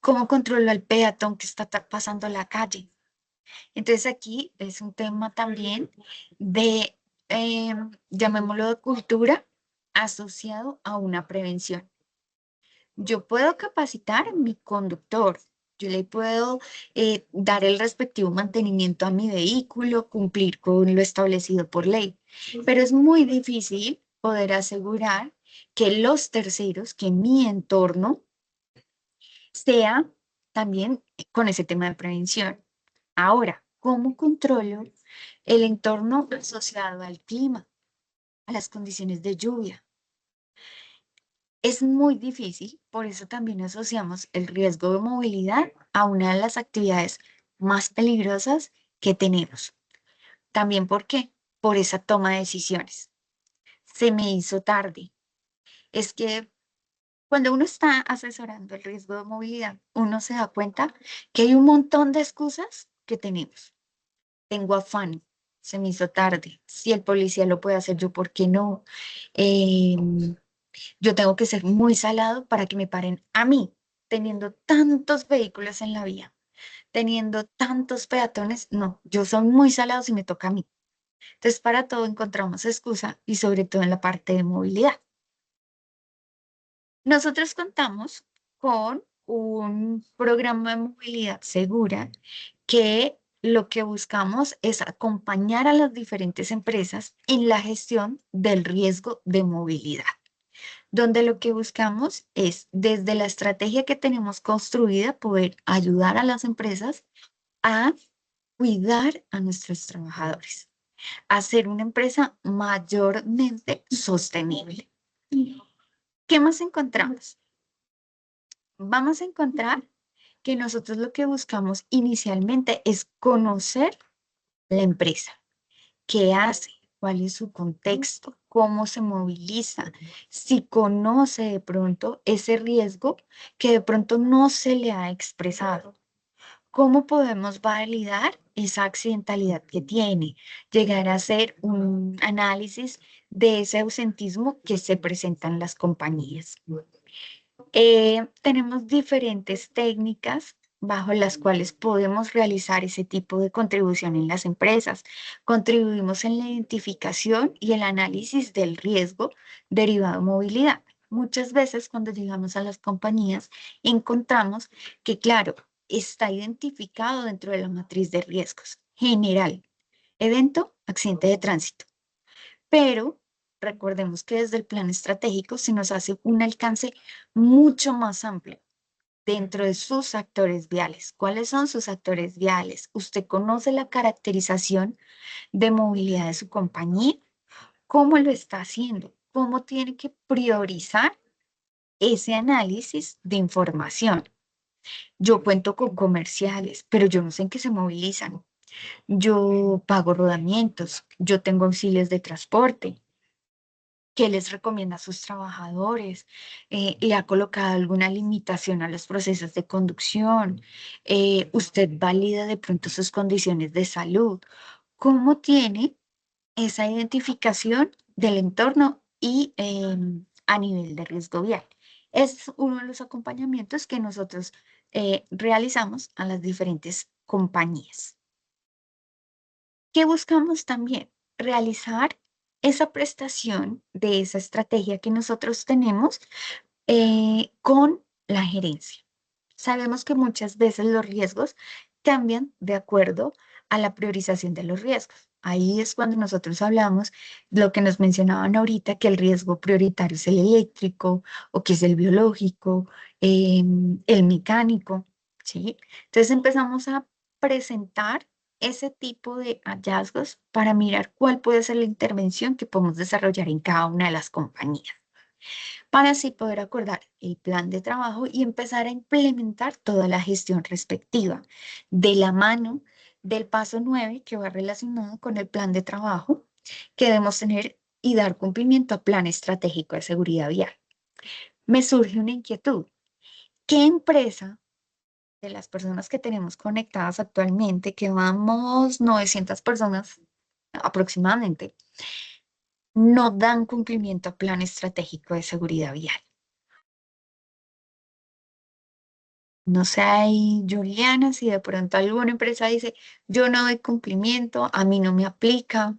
¿Cómo controlo al peatón que está pasando la calle? Entonces aquí es un tema también de, llamémoslo de cultura, asociado a una prevención. Yo puedo capacitar a mi conductor, yo le puedo dar el respectivo mantenimiento a mi vehículo, cumplir con lo establecido por ley, pero es muy difícil poder asegurar que los terceros, que mi entorno, sea también con ese tema de prevención. Ahora, ¿cómo controlo el entorno asociado al clima, a las condiciones de lluvia? Es muy difícil, por eso también asociamos el riesgo de movilidad a una de las actividades más peligrosas que tenemos. También, ¿por qué? Por esa toma de decisiones. Se me hizo tarde. Es que cuando uno está asesorando el riesgo de movilidad, uno se da cuenta que hay un montón de excusas que tenemos. Tengo afán, se me hizo tarde. Si el policía lo puede hacer, yo, ¿por qué no? Em, yo tengo que ser muy salado para que me paren a mí, teniendo tantos vehículos en la vía, teniendo tantos peatones. No, yo soy muy salado si me toca a mí. Entonces, para todo encontramos excusa y sobre todo en la parte de movilidad. Nosotros contamos con un programa de movilidad segura que lo que buscamos es acompañar a las diferentes empresas en la gestión del riesgo de movilidad, donde lo que buscamos es, desde la estrategia que tenemos construida, poder ayudar a las empresas a cuidar a nuestros trabajadores, a ser una empresa mayormente sostenible. ¿Qué más encontramos? Vamos a encontrar que nosotros lo que buscamos inicialmente es conocer la empresa, qué hace, cuál es su contexto, cómo se moviliza, si conoce de pronto ese riesgo que de pronto no se le ha expresado. ¿Cómo podemos validar esa accidentalidad que tiene? Llegar a hacer un análisis de ese ausentismo que se presenta en las compañías. Tenemos diferentes técnicas bajo las cuales podemos realizar ese tipo de contribución en las empresas. Contribuimos en la identificación y el análisis del riesgo derivado de movilidad. Muchas veces cuando llegamos a las compañías encontramos que, claro, está identificado dentro de la matriz de riesgos general, evento, accidente de tránsito. Pero recordemos que desde el plan estratégico se nos hace un alcance mucho más amplio dentro de sus actores viales. ¿Cuáles son sus actores viales? ¿Usted conoce la caracterización de movilidad de su compañía? ¿Cómo lo está haciendo? ¿Cómo tiene que priorizar ese análisis de información? Yo cuento con comerciales, pero yo no sé en qué se movilizan. Yo pago rodamientos, yo tengo auxilios de transporte. ¿Qué les recomienda a sus trabajadores? ¿Le ha colocado alguna limitación a los procesos de conducción? ¿Usted valida de pronto sus condiciones de salud? ¿Cómo tiene esa identificación del entorno y a nivel de riesgo vial? Es uno de los acompañamientos que nosotros realizamos a las diferentes compañías. ¿Qué buscamos también? Realizar esa prestación de esa estrategia que nosotros tenemos con la gerencia. Sabemos que muchas veces los riesgos cambian de acuerdo a la priorización de los riesgos. Ahí es cuando nosotros hablamos lo que nos mencionaban ahorita, que el riesgo prioritario es el eléctrico o que es el biológico, el mecánico, ¿sí? Entonces empezamos a presentar ese tipo de hallazgos para mirar cuál puede ser la intervención que podemos desarrollar en cada una de las compañías, para así poder acordar el plan de trabajo y empezar a implementar toda la gestión respectiva de la mano del paso 9, que va relacionado con el plan de trabajo que debemos tener y dar cumplimiento a plan estratégico de seguridad vial. Me surge una inquietud. ¿Qué empresa de las personas que tenemos conectadas actualmente, que vamos 900 personas aproximadamente, no dan cumplimiento a plan estratégico de seguridad vial? No sé ahí, Juliana, si de pronto alguna empresa dice, yo no doy cumplimiento, a mí no me aplica.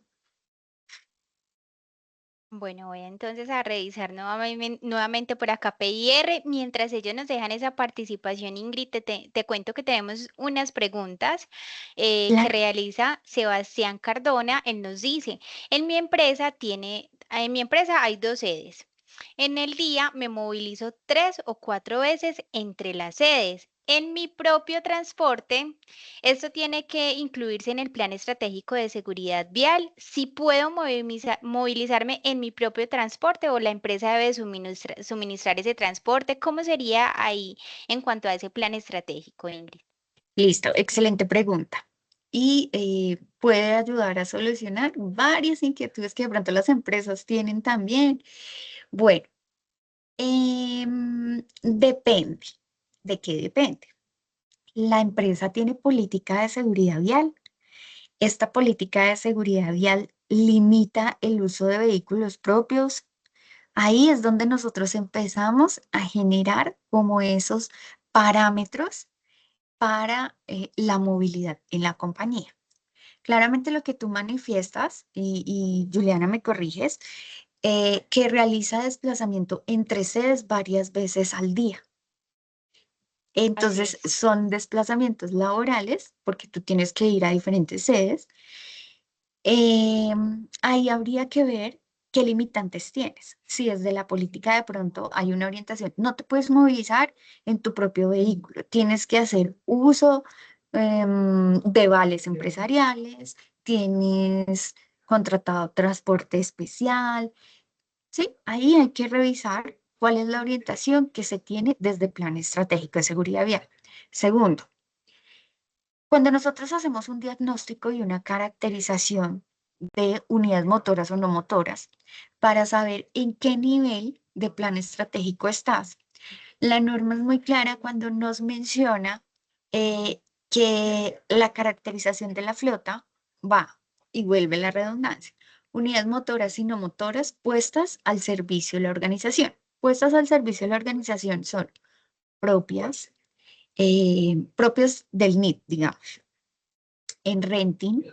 Bueno, voy entonces a revisar nuevamente por acá PIR. Mientras ellos nos dejan esa participación, Ingrid, te cuento que tenemos unas preguntas que
Claro.
realiza Sebastián Cardona. Él nos dice, en mi empresa hay 2 sedes. En el día me movilizo 3 o 4 veces entre las sedes. En mi propio transporte, esto tiene que incluirse en el plan estratégico de seguridad vial. Si puedo movilizarme en mi propio transporte o la empresa debe suministrar ese transporte, ¿cómo sería ahí en cuanto a ese plan estratégico, Ingrid?
Listo, excelente pregunta. Y puede ayudar a solucionar varias inquietudes que de pronto las empresas tienen también. Bueno, depende. ¿De qué depende? La empresa tiene política de seguridad vial. Esta política de seguridad vial limita el uso de vehículos propios. Ahí es donde nosotros empezamos a generar como esos parámetros para la movilidad en la compañía. Claramente lo que tú manifiestas, y Juliana me corriges, que realiza desplazamiento entre sedes varias veces al día.
Así
Entonces
es.
son desplazamientos laborales porque tú tienes que ir a diferentes sedes. Ahí habría que ver qué limitantes tienes. Si desde la política de pronto hay una orientación, no te puedes movilizar en tu propio vehículo, tienes que hacer uso de vales empresariales, tienes contratado transporte especial, ¿sí? Ahí hay que revisar cuál es la orientación que se tiene desde el Plan Estratégico de Seguridad Vial. Segundo, cuando nosotros hacemos un diagnóstico y una caracterización de unidades motoras o no motoras para saber en qué nivel de plan estratégico estás, la norma es muy clara cuando nos menciona que la caracterización de la flota va y vuelve la redundancia. Unidades motoras y no motoras puestas al servicio de la organización. Puestas al servicio de la organización son propias, propios del NIT, digamos. En renting,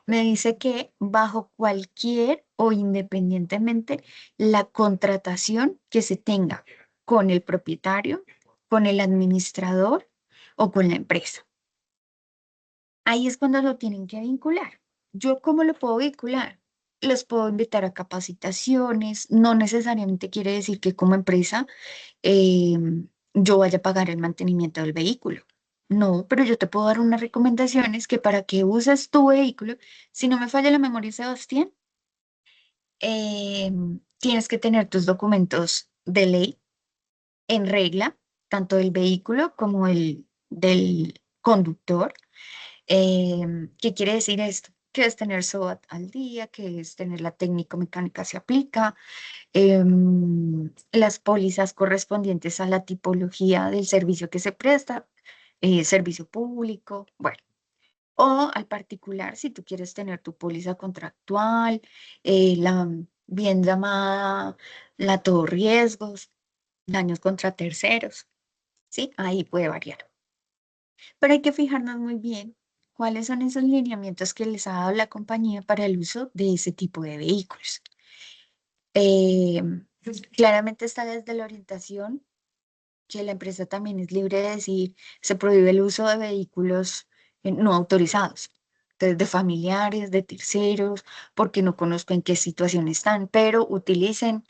me dice que bajo cualquier o independientemente la contratación que se tenga con el propietario, con el administrador o con la empresa. Ahí es cuando lo tienen que vincular. ¿Yo cómo lo puedo vincular? Los puedo invitar a capacitaciones, no necesariamente quiere decir que como empresa eh, yo vaya a pagar el mantenimiento del vehículo. No, pero yo te puedo dar unas recomendaciones que para que uses tu vehículo, si no me falla la memoria, Sebastián, tienes que tener tus documentos de ley en regla, tanto del vehículo como el del conductor. ¿Qué quiere decir esto? Que es tener SOAT al día, que es tener la técnico mecánica se aplica, las pólizas correspondientes a la tipología del servicio que se presta, servicio público, bueno, o al particular si tú quieres tener tu póliza contractual, la bien llamada la todo riesgos, daños contra terceros, ¿sí? Ahí puede variar. Pero hay que fijarnos muy bien cuáles son esos lineamientos que les ha dado la compañía para el uso de ese tipo de vehículos. Eh, Claramente está desde la orientación que la empresa también es libre de decir, se prohíbe el uso de vehículos no autorizados, entonces de familiares, de terceros, porque no conozco en qué situación están, pero utilicen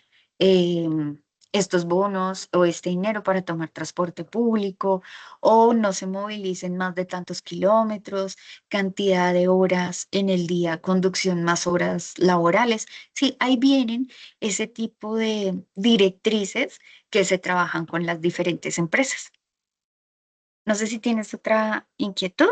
estos bonos o este dinero para tomar transporte público o no se movilicen más de tantos kilómetros, cantidad de horas en el día, conducción más horas laborales. Sí, ahí vienen ese tipo de directrices que se trabajan con las diferentes empresas. No sé si tienes otra inquietud.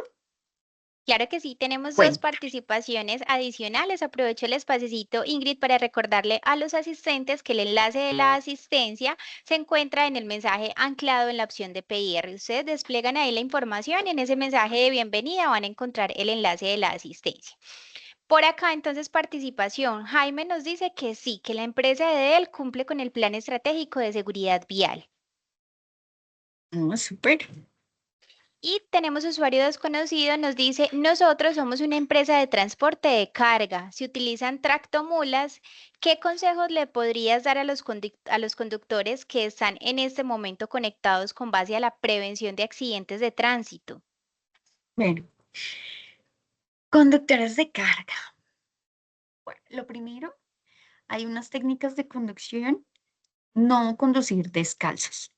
Claro que sí, tenemos dos
Cuenta.
participaciones adicionales. Aprovecho el espacecito, Ingrid, para recordarle a los asistentes que el enlace de la asistencia se encuentra en el mensaje anclado en la opción de PR. Ustedes despliegan ahí la información y en ese mensaje de bienvenida van a encontrar el enlace de la asistencia. Por acá, entonces, participación. Jaime nos dice que sí, que la empresa de él cumple con el plan estratégico de seguridad vial.
Súper.
Y tenemos usuario desconocido, nos dice, nosotros somos una empresa de transporte de carga. Si utilizan tractomulas, ¿qué consejos le podrías dar a a los conductores que están en este momento conectados con base a la prevención de accidentes de tránsito?
Bueno, conductores de carga. Bueno, lo primero, hay unas técnicas de conducción, no conducir descalzos.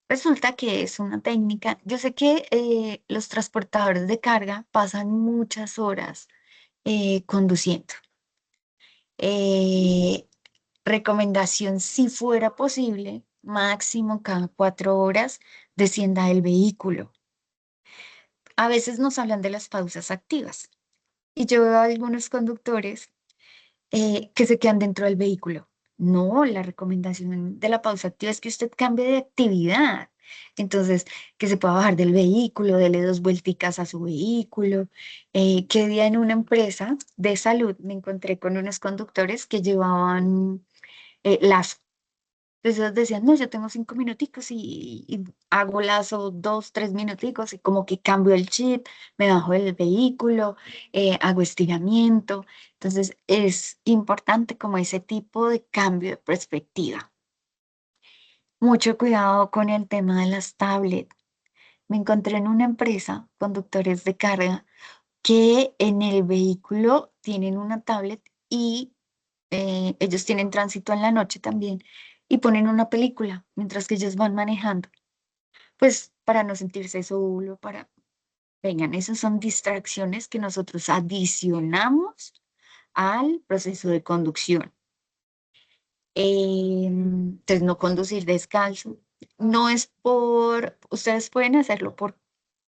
Resulta que es una técnica, yo sé que los transportadores de carga pasan muchas horas conduciendo. Eh, Recomendación, si fuera posible, máximo cada 4 horas descienda del vehículo. A veces nos hablan de las pausas activas y yo veo a algunos conductores que se quedan dentro del vehículo. No, la recomendación de la pausa activa es que usted cambie de actividad. Entonces, que se pueda bajar del vehículo, dele 2 vuelticas a su vehículo. Que día en una empresa de salud me encontré con unos conductores que llevaban lazo. Entonces ellos decían, no, yo tengo 5 minuticos y hago lazo 2, 3 minuticos y como que cambio el chip, me bajo del vehículo, hago estiramiento. Entonces es importante como ese tipo de cambio de perspectiva. Mucho cuidado con el tema de las tablets. Me encontré en una empresa, conductores de carga, que en el vehículo tienen una tablet y ellos tienen tránsito en la noche también y ponen una película mientras que ellos van manejando, pues para no sentirse solo, vengan, esas son distracciones que nosotros adicionamos al proceso de conducción. Entonces, no conducir descalzo, no es ustedes pueden hacerlo por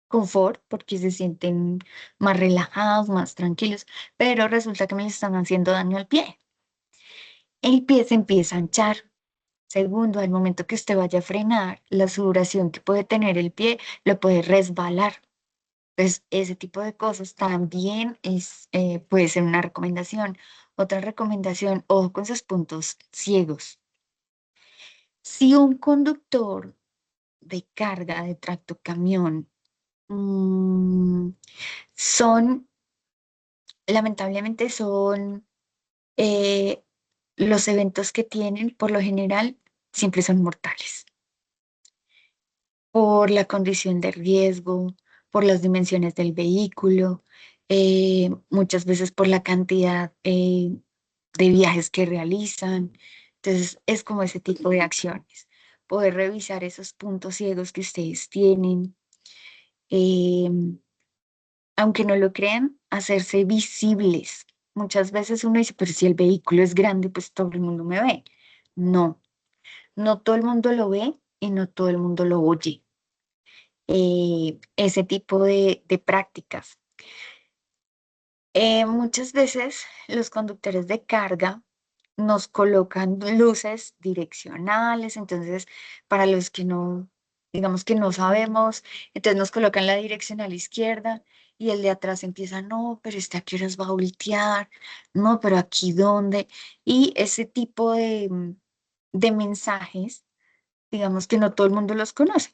confort, porque se sienten más relajados, más tranquilos, pero resulta que me le están haciendo daño al pie. El pie se empieza a hinchar. Segundo, al momento que usted vaya a frenar, la sudoración que puede tener el pie lo puede resbalar. Pues ese tipo de cosas también puede ser una recomendación. Otra recomendación, ojo con sus puntos ciegos. Si un conductor de carga de tractocamión mm, son, lamentablemente son eh, los eventos que tienen, por lo general, siempre son mortales. Por la condición de riesgo, por las dimensiones del vehículo, muchas veces por la cantidad de viajes que realizan. Entonces, es como ese tipo de acciones. Poder revisar esos puntos ciegos que ustedes tienen. eh, Aunque no lo crean, hacerse visibles. Muchas veces uno dice, pero si el vehículo es grande, pues todo el mundo me ve. No, no todo el mundo lo ve y no todo el mundo lo oye. Ese tipo de prácticas. Muchas veces los conductores de carga nos colocan luces direccionales, entonces para los que no, digamos que no sabemos, entonces nos colocan la direccional izquierda y el de atrás empieza, no, pero este a qué horas va a voltear, no, pero aquí dónde, y ese tipo de mensajes, digamos que no todo el mundo los conoce.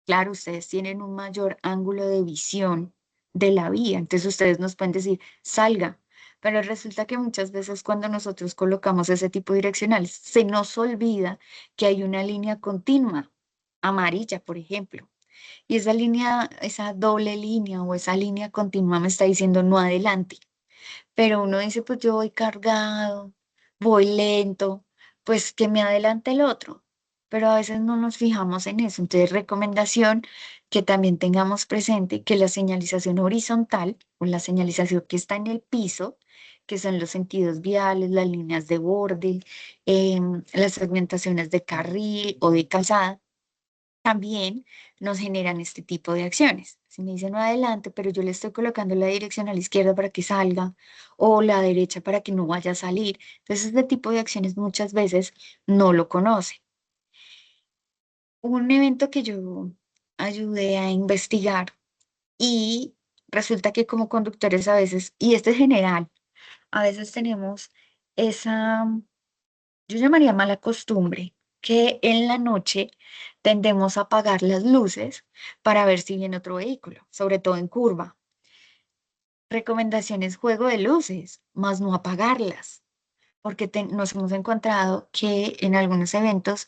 Claro, ustedes tienen un mayor ángulo de visión de la vía, entonces ustedes nos pueden decir, salga, pero resulta que muchas veces cuando nosotros colocamos ese tipo de direccionales, se nos olvida que hay una línea continua, amarilla, por ejemplo, y esa línea, esa doble línea o esa línea continua me está diciendo no adelante. Pero uno dice, pues yo voy cargado, voy lento, pues que me adelante el otro. Pero a veces no nos fijamos en eso. Entonces, recomendación que también tengamos presente que la señalización horizontal o la señalización que está en el piso, que son los sentidos viales, las líneas de borde, las segmentaciones de carril o de calzada, también nos generan este tipo de acciones. Si me dice no adelante, pero yo le estoy colocando la dirección a la izquierda para que salga o la derecha para que no vaya a salir. Entonces, este tipo de acciones muchas veces no lo conoce. Hubo un evento que yo ayudé a investigar y resulta que como conductores a veces, y esto es general, a veces tenemos esa, yo llamaría mala costumbre, que en la noche tendemos a apagar las luces para ver si viene otro vehículo, sobre todo en curva. Recomendaciones, juego de luces, más no apagarlas, porque nos hemos encontrado que en algunos eventos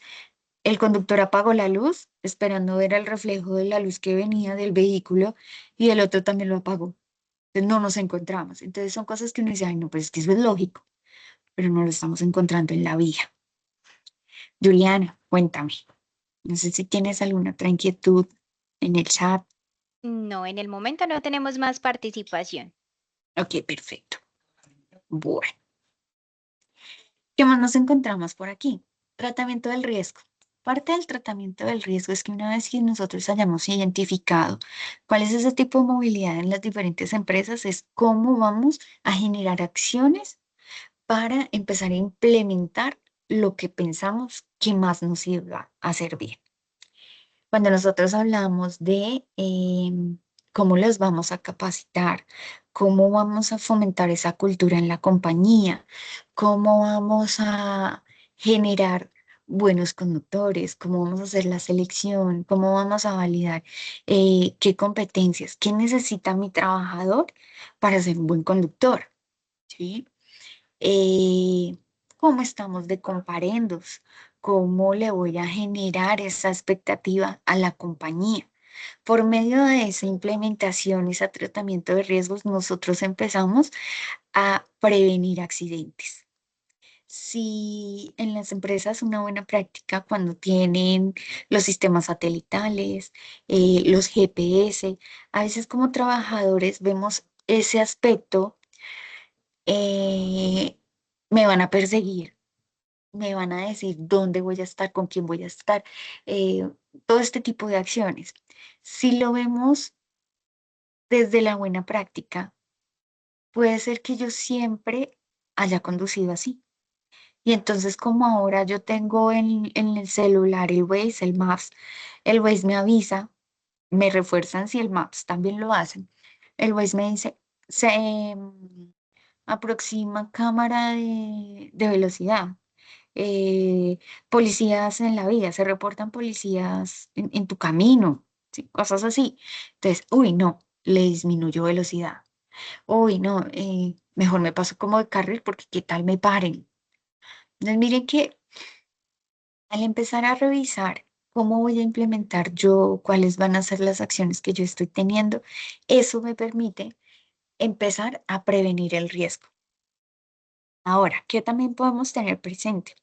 el conductor apagó la luz esperando ver el reflejo de la luz que venía del vehículo y el otro también lo apagó. Entonces no nos encontramos. Entonces son cosas que uno dice, ay, no, pues es que eso es lógico, pero no lo estamos encontrando en la vía. Juliana, cuéntame. No sé si tienes alguna otra inquietud en el chat.
No, en el momento no tenemos más participación.
Ok, perfecto. Bueno, ¿qué más nos encontramos por aquí? Tratamiento del riesgo. Parte del tratamiento del riesgo es que una vez que nosotros hayamos identificado cuál es ese tipo de movilidad en las diferentes empresas, es cómo vamos a generar acciones para empezar a implementar lo que pensamos que más nos iba a servir. Cuando nosotros hablamos de cómo los vamos a capacitar, cómo vamos a fomentar esa cultura en la compañía, cómo vamos a generar buenos conductores, cómo vamos a hacer la selección, cómo vamos a validar qué competencias, qué necesita mi trabajador para ser un buen conductor, ¿sí? eh, cómo estamos de comparendos, cómo le voy a generar esa expectativa a la compañía. Por medio de esa implementación, ese tratamiento de riesgos, nosotros empezamos a prevenir accidentes. Si en las empresas una buena práctica cuando tienen los sistemas satelitales, los GPS, a veces como trabajadores vemos ese aspecto, eh, me van a perseguir, me van a decir dónde voy a estar, con quién voy a estar, eh, todo este tipo de acciones. Si lo vemos desde la buena práctica, puede ser que yo siempre haya conducido así. Y entonces como ahora yo tengo en el celular el Waze, el Maps, el Waze me avisa, me refuerzan si el Maps también lo hacen. El Waze me dice, se aproxima cámara de velocidad. Policías en la vía, se reportan policías en tu camino, ¿sí? Cosas así. Entonces, uy, no, le disminuyó velocidad. Uy, no, mejor me paso como de carril porque qué tal me paren. Entonces, miren que al empezar a revisar cómo voy a implementar yo, cuáles van a ser las acciones que yo estoy teniendo, eso me permite empezar a prevenir el riesgo. Ahora, ¿qué también podemos tener presente?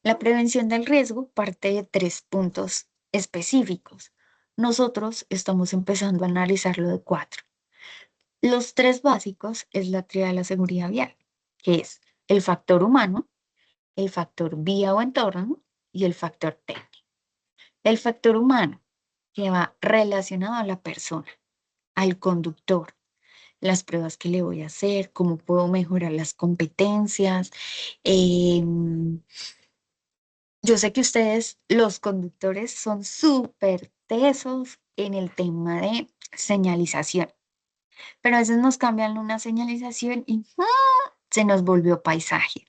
La prevención del riesgo parte de tres puntos específicos. Nosotros estamos empezando a analizarlo de cuatro. Los tres básicos es la tríada de la seguridad vial, que es el factor humano, el factor vía o entorno y el factor técnico. El factor humano, que va relacionado a la persona, al conductor, las pruebas que le voy a hacer, cómo puedo mejorar las competencias, em, yo sé que ustedes, los conductores, son súper tesos en el tema de señalización, pero a veces nos cambian una señalización y se nos volvió paisaje.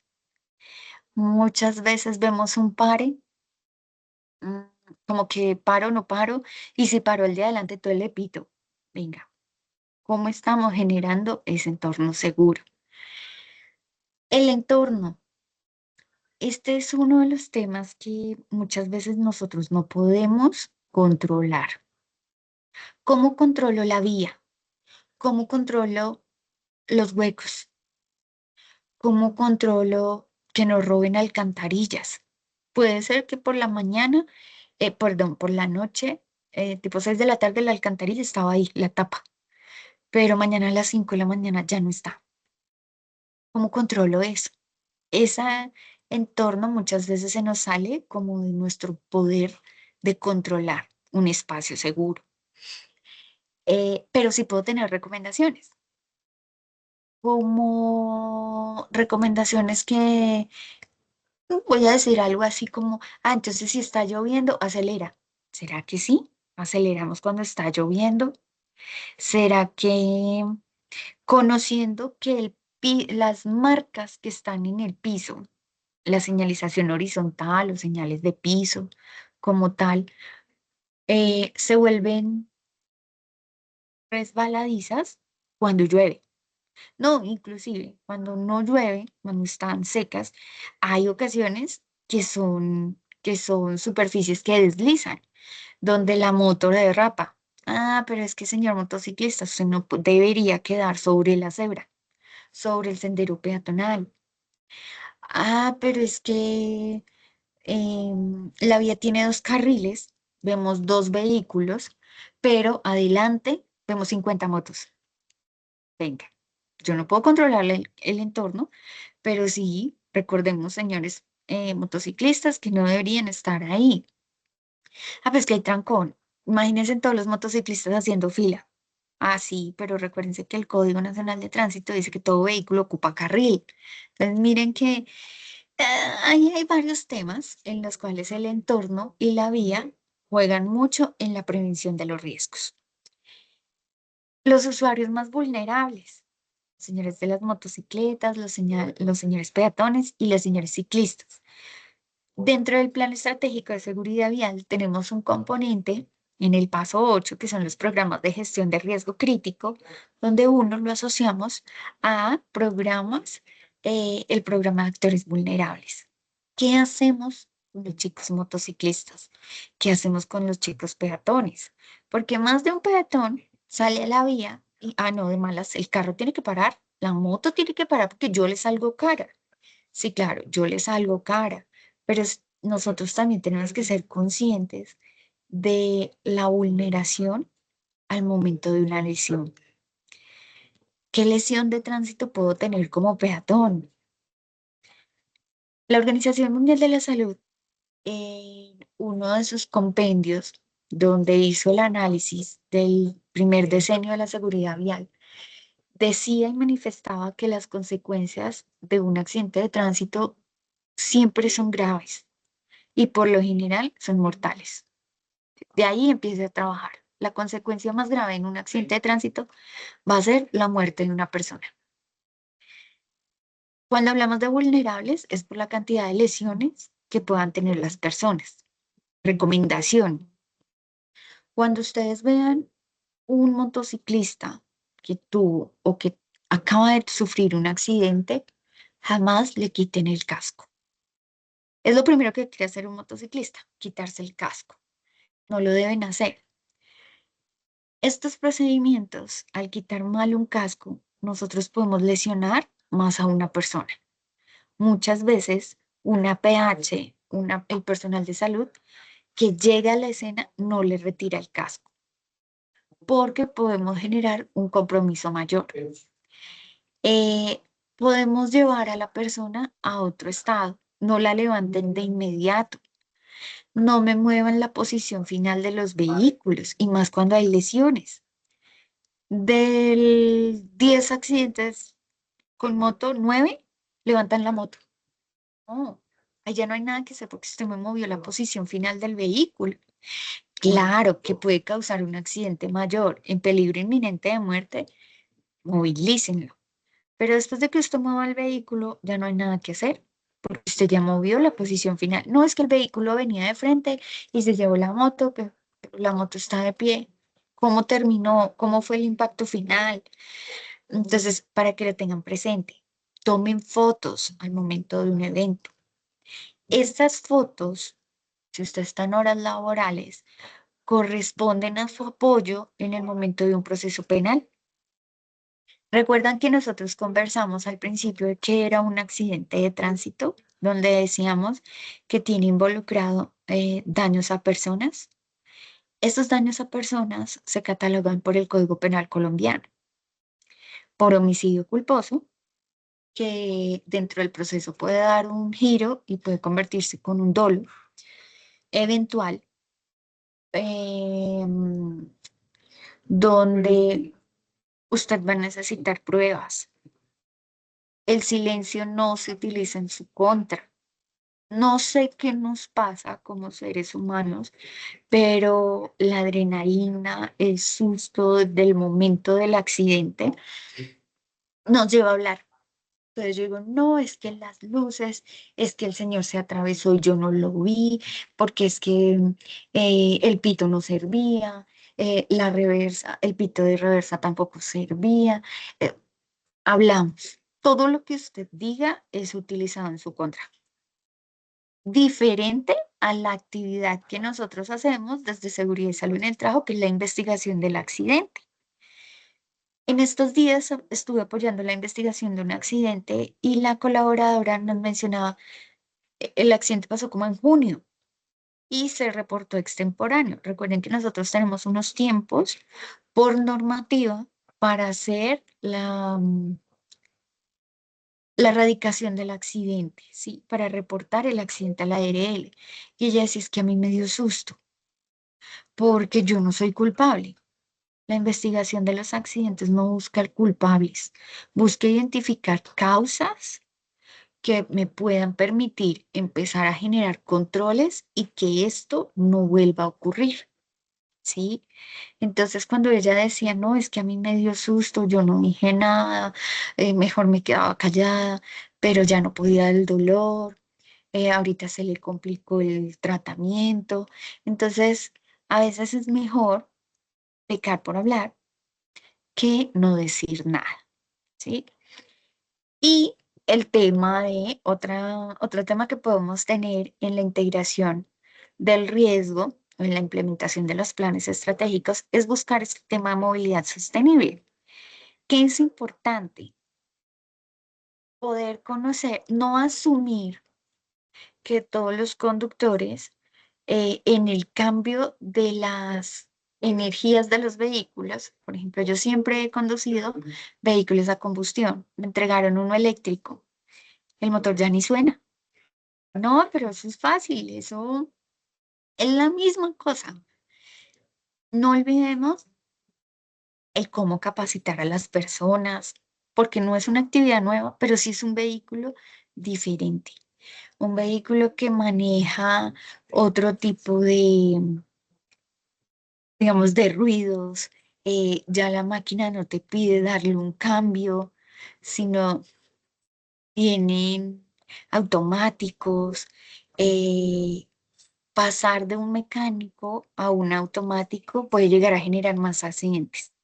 Muchas veces vemos un pare, mm, como que paro, no paro, y si paro el de adelante, todo le pito. Venga, ¿cómo estamos generando ese entorno seguro? El entorno. Este es uno de los temas que muchas veces nosotros no podemos controlar. ¿Cómo controlo la vía? ¿Cómo controlo los huecos? ¿Cómo controlo que nos roben alcantarillas? Puede ser que por la mañana, perdón, por la noche, tipo 6 de la tarde, la alcantarilla estaba ahí, la tapa, pero mañana a las 5 de la mañana ya no está. ¿Cómo controlo eso? Ese entorno muchas veces se nos sale como de nuestro poder de controlar un espacio seguro. pero sí puedo tener recomendaciones, como recomendaciones que voy a decir algo así como, entonces si está lloviendo, acelera. ¿Será que sí? ¿Aceleramos cuando está lloviendo? ¿Será que conociendo que las marcas que están en el piso, la señalización horizontal o señales de piso como tal, se vuelven resbaladizas cuando llueve? No, inclusive cuando no llueve, cuando están secas, hay ocasiones que son superficies que deslizan, donde la moto derrapa. Pero es que, señor motociclista, usted no debería quedar sobre la cebra, sobre el sendero peatonal. Pero es que la vía tiene dos carriles, vemos dos vehículos, pero adelante vemos 50 motos. Venga, yo no puedo controlar el entorno, pero sí, recordemos, señores motociclistas, que no deberían estar ahí. Pues que hay trancón. Imagínense todos los motociclistas haciendo fila. Sí, pero recuérdense que el Código Nacional de Tránsito dice que todo vehículo ocupa carril. Entonces, miren que ahí hay varios temas en los cuales el entorno y la vía juegan mucho en la prevención de los riesgos. Los usuarios más vulnerables, señores de las motocicletas, los señores peatones y los señores ciclistas. Dentro del Plan Estratégico de Seguridad Vial tenemos un componente en el paso 8, que son los programas de gestión de riesgo crítico, donde uno lo asociamos a programas, el programa de actores vulnerables. ¿Qué hacemos con los chicos motociclistas? ¿Qué hacemos con los chicos peatones? Porque más de un peatón sale a la vía y, no, de malas, el carro tiene que parar, la moto tiene que parar porque yo le salgo cara. Sí, claro, yo les salgo cara, pero nosotros también tenemos que ser conscientes de la vulneración al momento de una lesión. ¿Qué lesión de tránsito puedo tener como peatón? La Organización Mundial de la Salud, en uno de sus compendios, donde hizo el análisis del primer decenio de la seguridad vial, decía y manifestaba que las consecuencias de un accidente de tránsito siempre son graves y por lo general son mortales. De ahí empieza a trabajar. La consecuencia más grave en un accidente de tránsito va a ser la muerte de una persona. Cuando hablamos de vulnerables es por la cantidad de lesiones que puedan tener las personas. Recomendación: cuando ustedes vean un motociclista que tuvo o que acaba de sufrir un accidente, jamás le quiten el casco. Es lo primero que quiere hacer un motociclista, quitarse el casco. No lo deben hacer. Estos procedimientos, al quitar mal un casco, nosotros podemos lesionar más a una persona. Muchas veces una PH, el personal de salud que llega a la escena no le retira el casco porque podemos generar un compromiso mayor. Eh, Podemos llevar a la persona a otro estado. No la levanten de inmediato. No me muevan la posición final de los vehículos y más cuando hay lesiones. Del 10 accidentes con moto, 9 levantan la moto. No, allá no hay nada que hacer porque usted me movió la posición final del vehículo. Claro que puede causar un accidente mayor en peligro inminente de muerte, movilícenlo. Pero después de que usted mueva el vehículo, ya no hay nada que hacer porque usted ya movió la posición final. No es que el vehículo venía de frente y se llevó la moto, pero la moto está de pie. ¿Cómo terminó? ¿Cómo fue el impacto final? Entonces, para que lo tengan presente, tomen fotos al momento de un evento. Estas fotos, si usted está en horas laborales, corresponden a su apoyo en el momento de un proceso penal. ¿Recuerdan que nosotros conversamos al principio de que era un accidente de tránsito, donde decíamos que tiene involucrado daños a personas? Estos daños a personas se catalogan por el Código Penal colombiano, por homicidio culposo, que dentro del proceso puede dar un giro y puede convertirse con un dolo eventual, em, donde usted va a necesitar pruebas. El silencio no se utiliza en su contra. No sé qué nos pasa como seres humanos, pero la adrenalina, el susto del momento del accidente nos lleva a hablar. Entonces yo digo, no, es que las luces, es que el señor se atravesó y yo no lo vi, porque es que el pito no servía, la reversa, el pito de reversa tampoco servía. eh, Hablamos. Todo lo que usted diga es utilizado en su contra. Diferente a la actividad que nosotros hacemos desde Seguridad y Salud en el Trabajo, que es la investigación del accidente. En estos días estuve apoyando la investigación de un accidente y la colaboradora nos mencionaba, el accidente pasó como en junio y se reportó extemporáneo. Recuerden que nosotros tenemos unos tiempos por normativa para hacer la erradicación del accidente, ¿sí? Para reportar el accidente a la ARL. Y ella decía, es que a mí me dio susto, porque yo no soy culpable. La investigación de los accidentes no busca culpables, busca identificar causas que me puedan permitir empezar a generar controles y que esto no vuelva a ocurrir, ¿sí? Entonces, cuando ella decía, no, es que a mí me dio susto, yo no dije nada, mejor me quedaba callada, pero ya no podía el dolor, ahorita se le complicó el tratamiento. Entonces, a veces es mejor pecar por hablar que no decir nada, ¿sí? Y el tema de otro tema que podemos tener en la integración del riesgo, o en la implementación de los planes estratégicos, es buscar este tema de movilidad sostenible, que es importante poder conocer, no asumir que todos los conductores en el cambio de las energías de los vehículos, por ejemplo, yo siempre he conducido vehículos a combustión, me entregaron uno eléctrico, el motor ya ni suena. No, pero eso es fácil, eso es la misma cosa. No olvidemos el cómo capacitar a las personas, porque no es una actividad nueva, pero sí es un vehículo diferente, un vehículo que maneja otro tipo de, digamos, de ruidos. Ya la máquina no te pide darle un cambio, sino tienen automáticos. eh, Pasar de un mecánico a un automático puede llegar a generar más accidentes,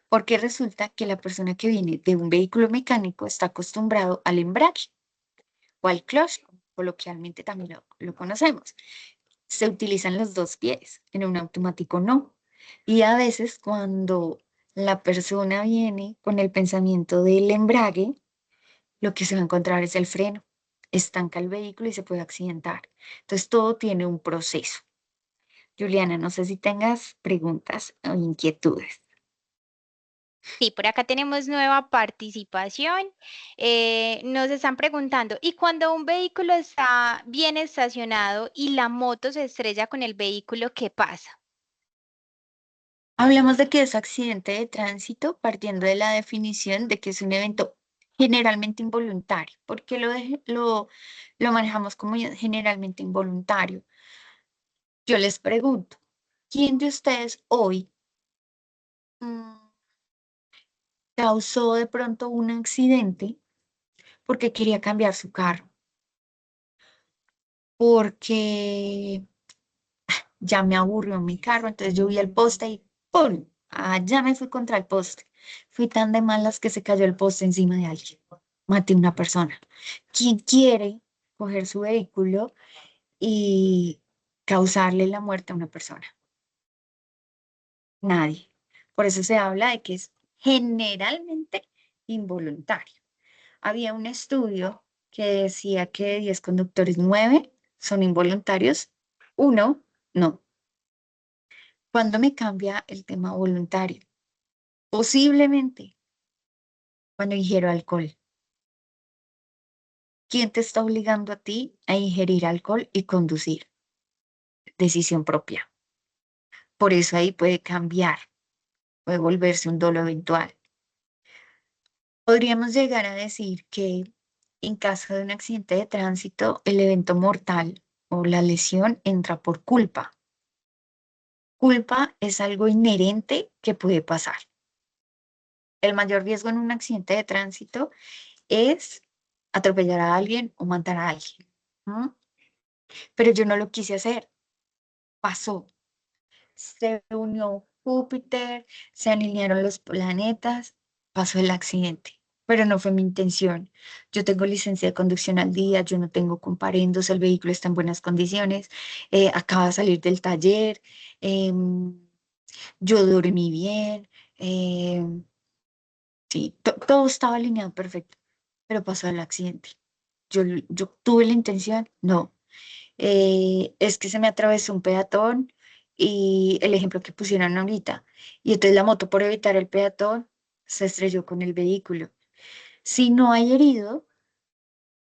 porque resulta que la persona que viene de un vehículo mecánico está acostumbrado al embrague o al clutch, coloquialmente también lo conocemos. Se utilizan los dos pies, en un automático no. Y a veces cuando la persona viene con el pensamiento del embrague, lo que se va a encontrar es el freno. Estanca el vehículo y se puede accidentar. Entonces todo tiene un proceso. Juliana, no sé si tengas preguntas o inquietudes.
Sí, por acá tenemos nueva participación. Nos están preguntando, ¿y cuando un vehículo está bien estacionado y la moto se estrella con el vehículo, qué pasa?
Hablamos de que es accidente de tránsito partiendo de la definición de que es un evento generalmente involuntario. ¿Por qué lo manejamos como generalmente involuntario? Yo les pregunto, ¿quién de ustedes hoy mm, causó de pronto un accidente porque quería cambiar su carro? Porque ya me aburrió mi carro, entonces yo vi el poste y ¡pum! Allá me fui contra el poste. Fui tan de malas que se cayó el poste encima de alguien. Maté a una persona. ¿Quién quiere coger su vehículo y causarle la muerte a una persona? Nadie. Por eso se habla de que es generalmente involuntario. Había un estudio que decía que de 10 conductores, 9 son involuntarios, uno no. ¿Cuándo me cambia el tema voluntario? Posiblemente cuando ingiero alcohol. ¿Quién te está obligando a ti a ingerir alcohol y conducir? Decisión propia. Por eso ahí puede cambiar. puede volverse un dolo eventual. Podríamos llegar a decir que en caso de un accidente de tránsito, el evento mortal o la lesión entra por culpa. Culpa es algo inherente que puede pasar. El mayor riesgo en un accidente de tránsito es atropellar a alguien o matar a alguien. ¿M? Pero yo no lo quise hacer. Pasó. Se unió Júpiter, se alinearon los planetas, pasó el accidente. Pero no fue mi intención. Yo tengo licencia de conducción al día, yo no tengo comparendos, el vehículo está en buenas condiciones, acaba de salir del taller, em, yo dormí bien, sí, todo estaba alineado perfecto, pero pasó el accidente. Yo tuve la intención, no. Es que se me atravesó un peatón y el ejemplo que pusieron ahorita. Y entonces la moto, por evitar el peatón, se estrelló con el vehículo. Si no hay herido,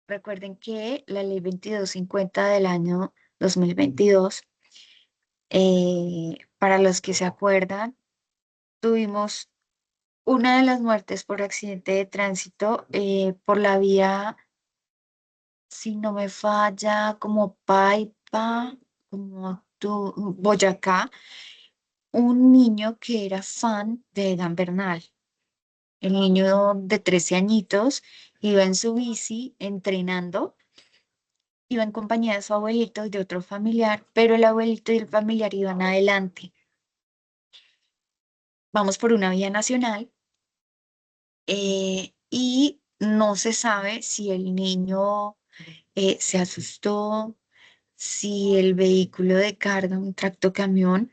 recuerden que la ley 2250 del año 2022, para los que se acuerdan, tuvimos una de las muertes por accidente de tránsito por la vía, si no me falla, como Paipa, como Boyacá, un niño que era fan de Egan Bernal. El niño de 13 añitos iba en su bici entrenando, iba en compañía de su abuelito y de otro familiar, pero el abuelito y el familiar iban adelante. Vamos por una vía nacional y no se sabe si el niño se asustó, si el vehículo de carga, un tractocamión,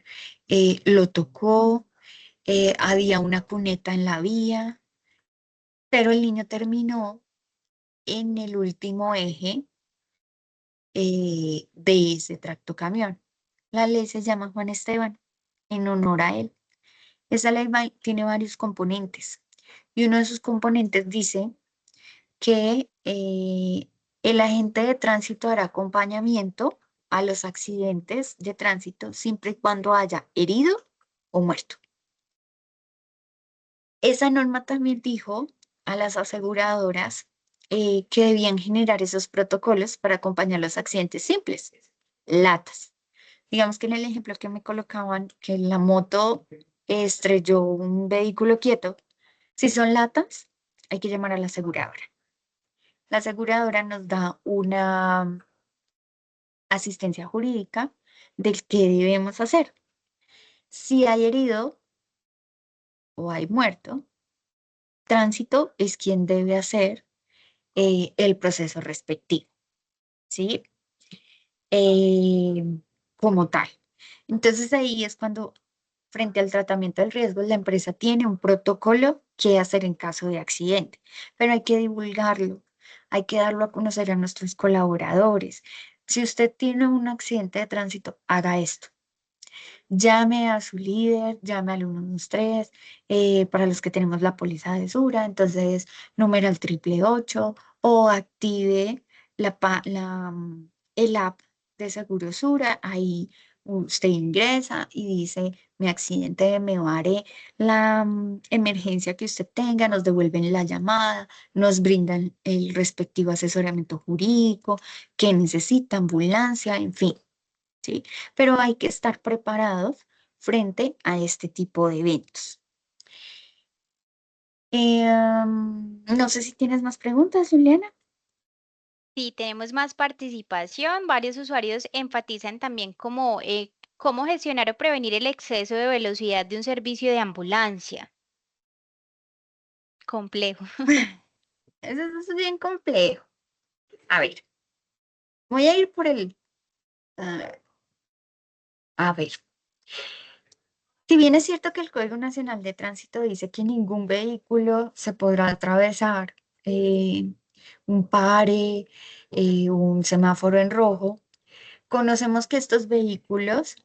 lo tocó, había una cuneta en la vía, pero el niño terminó en el último eje de ese tractocamión. La ley se llama Juan Esteban, en honor a él. Esa ley tiene varios componentes y uno de sus componentes dice que el agente de tránsito hará acompañamiento a los accidentes de tránsito siempre y cuando haya herido o muerto. Esa norma también dijo a las aseguradoras que debían generar esos protocolos para acompañar los accidentes simples, latas. Digamos que en el ejemplo que me colocaban, que la moto estrelló un vehículo quieto, si son latas, hay que llamar a la aseguradora. La aseguradora nos da una asistencia jurídica del qué debemos hacer. Si hay herido o hay muerto, tránsito es quien debe hacer el proceso respectivo, ¿sí? Eh, como tal. Entonces ahí es cuando, frente al tratamiento del riesgo, la empresa tiene un protocolo que hacer en caso de accidente, pero hay que divulgarlo, hay que darlo a conocer a nuestros colaboradores. Si usted tiene un accidente de tránsito, haga esto. Llame a su líder, llame al 113, para los que tenemos la póliza de Sura, entonces numeral 888 o active el app de Seguro Sura, ahí usted ingresa y dice, mi accidente de Mevare, la emergencia que usted tenga, nos devuelven la llamada, nos brindan el respectivo asesoramiento jurídico, que necesita, ambulancia, en fin. ¿Sí? Pero hay que estar preparados frente a este tipo de eventos. No sé si tienes más preguntas, Juliana.
Si tenemos más participación, varios usuarios enfatizan también cómo gestionar o prevenir el exceso de velocidad de un servicio de ambulancia. Complejo.
Eso es bien complejo. A ver, voy a ir por ah, a ver, si bien es cierto que el Código Nacional de Tránsito dice que ningún vehículo se podrá atravesar un pare, un semáforo en rojo, conocemos que estos vehículos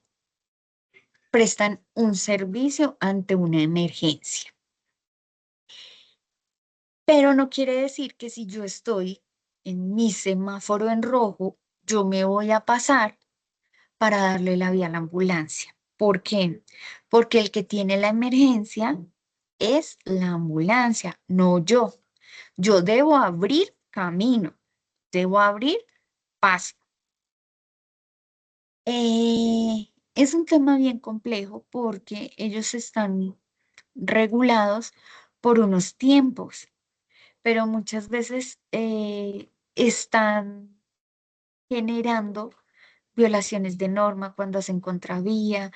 prestan un servicio ante una emergencia. Pero no quiere decir que si yo estoy en mi semáforo en rojo, yo me voy a pasar para darle la vía a la ambulancia. ¿Por qué? porque el que tiene la emergencia es la ambulancia, no yo. Yo debo abrir camino, debo abrir paso. Es un tema bien complejo porque ellos están regulados por unos tiempos, pero muchas veces están generando violaciones de norma cuando hacen contravía,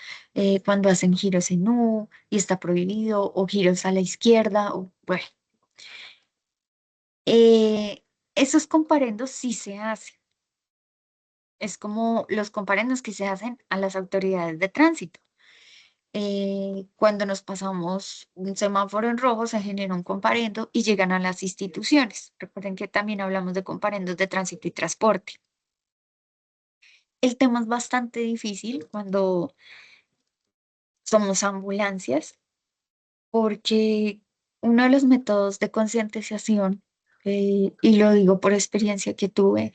cuando hacen giros en U y está prohibido, o giros a la izquierda, o bueno, esos comparendos sí se hacen. Es como los comparendos que se hacen a las autoridades de tránsito. Cuando nos pasamos un semáforo en rojo, se genera un comparendo y llegan a las instituciones. Recuerden que también hablamos de comparendos de tránsito y transporte. El tema es bastante difícil cuando somos ambulancias, porque uno de los métodos de concientización, y lo digo por experiencia que tuve,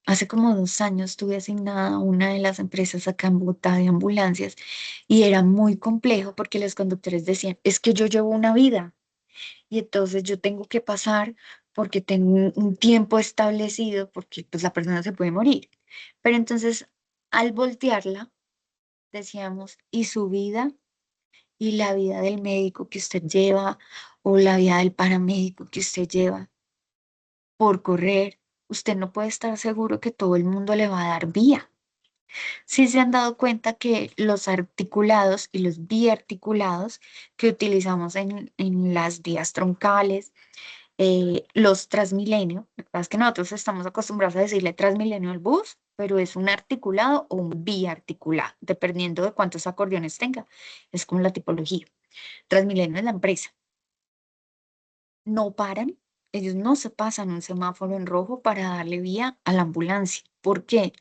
hace como 2 años estuve asignada a una de las empresas acá en Bogotá de ambulancias y era muy complejo porque los conductores decían, es que yo llevo una vida y entonces yo tengo que pasar porque tengo un tiempo establecido porque pues la persona se puede morir. Pero entonces al voltearla decíamos, ¿y su vida? ¿Y la vida del médico que usted lleva o la vida del paramédico que usted lleva por correr? Usted no puede estar seguro que todo el mundo le va a dar vía. Sí se han dado cuenta que los articulados y los biarticulados que utilizamos en las vías troncales, los Transmilenio, lo que pasa es que nosotros estamos acostumbrados a decirle Transmilenio al bus, pero es un articulado o un biarticulado, dependiendo de cuántos acordeones tenga. Es como la tipología. Transmilenio es la empresa. No paran, ellos no se pasan un semáforo en rojo para darle vía a la ambulancia. ¿Por qué?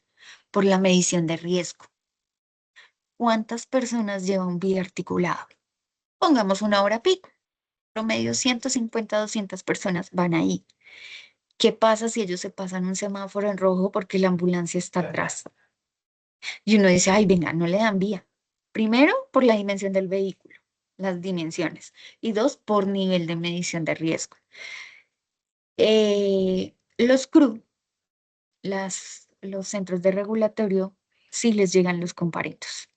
Por la medición de riesgo. ¿Cuántas personas lleva un biarticulado? Pongamos una hora pico, promedio 150, 200 personas van ahí. ¿Qué pasa si ellos se pasan un semáforo en rojo porque la ambulancia está atrás? Y uno dice, ay, venga, no le dan vía. Primero, por la dimensión del vehículo, las dimensiones. Y dos, por nivel de medición de riesgo. Los CRU, los centros de regulatorio, sí les llegan los comparendos.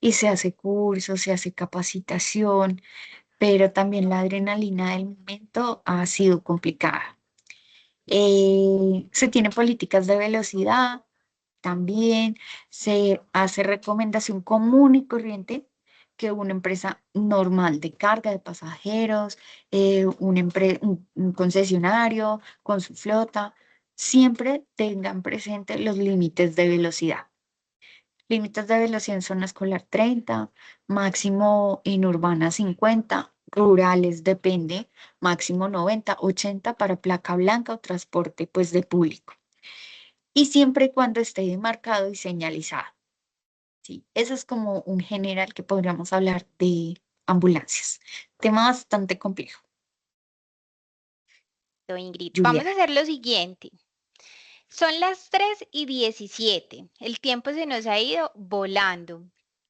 Y se hace curso, se hace capacitación, pero también la adrenalina del momento ha sido complicada. Se tienen políticas de velocidad, también se hace recomendación común y corriente que una empresa normal de carga de pasajeros, un concesionario con su flota, siempre tengan presente los límites de velocidad. Límites de velocidad en zona escolar 30, máximo en urbana 50, rurales depende, máximo 90, 80 para placa blanca o transporte pues de público. Y siempre y cuando esté demarcado y señalizado. Sí, eso es como un general que podríamos hablar de ambulancias. Tema bastante complejo,
Ingrid, vamos a
Juliana.
hacer lo siguiente. Son las 3:17. El tiempo se nos ha ido volando.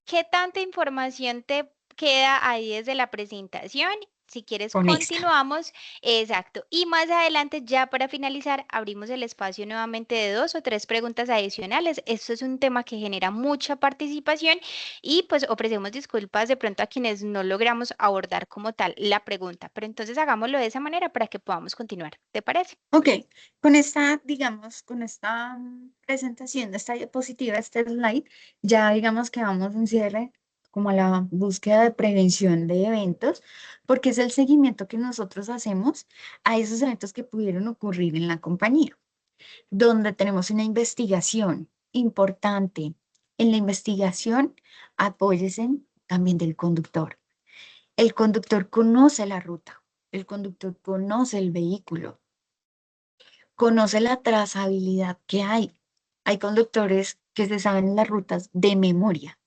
¿Qué tanta información te queda ahí desde la presentación? Si quieres,
Con extra.
continuamos. Exacto. Y más adelante, ya para finalizar, abrimos el espacio nuevamente de 2 o 3 preguntas adicionales. Esto es un tema que genera mucha participación y pues ofrecemos disculpas de pronto a quienes no logramos abordar como tal la pregunta. Pero entonces hagámoslo de esa manera para que podamos continuar. ¿Te parece?
Ok, con esta, digamos, con esta presentación de esta diapositiva, este slide, ya digamos que vamos a un cierre como a la búsqueda de prevención de eventos, porque es el seguimiento que nosotros hacemos a esos eventos que pudieron ocurrir en la compañía, donde tenemos una investigación importante. En la investigación, apóyese también del conductor. El conductor conoce la ruta, el conductor conoce el vehículo, conoce la trazabilidad que hay. Hay conductores que se saben las rutas de memoria.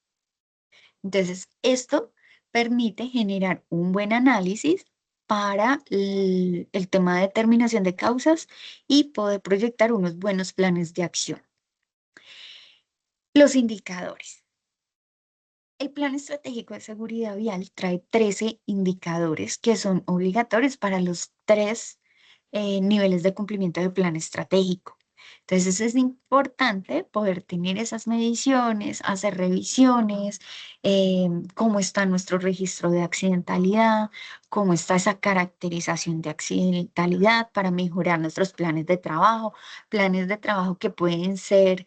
Entonces, esto permite generar un buen análisis para el tema de determinación de causas y poder proyectar unos buenos planes de acción. Los indicadores. El Plan Estratégico de Seguridad Vial trae 13 indicadores que son obligatorios para los tres niveles de cumplimiento del plan estratégico. Entonces es importante poder tener esas mediciones, hacer revisiones, cómo está nuestro registro de accidentalidad, cómo está esa caracterización de accidentalidad para mejorar nuestros planes de trabajo que pueden ser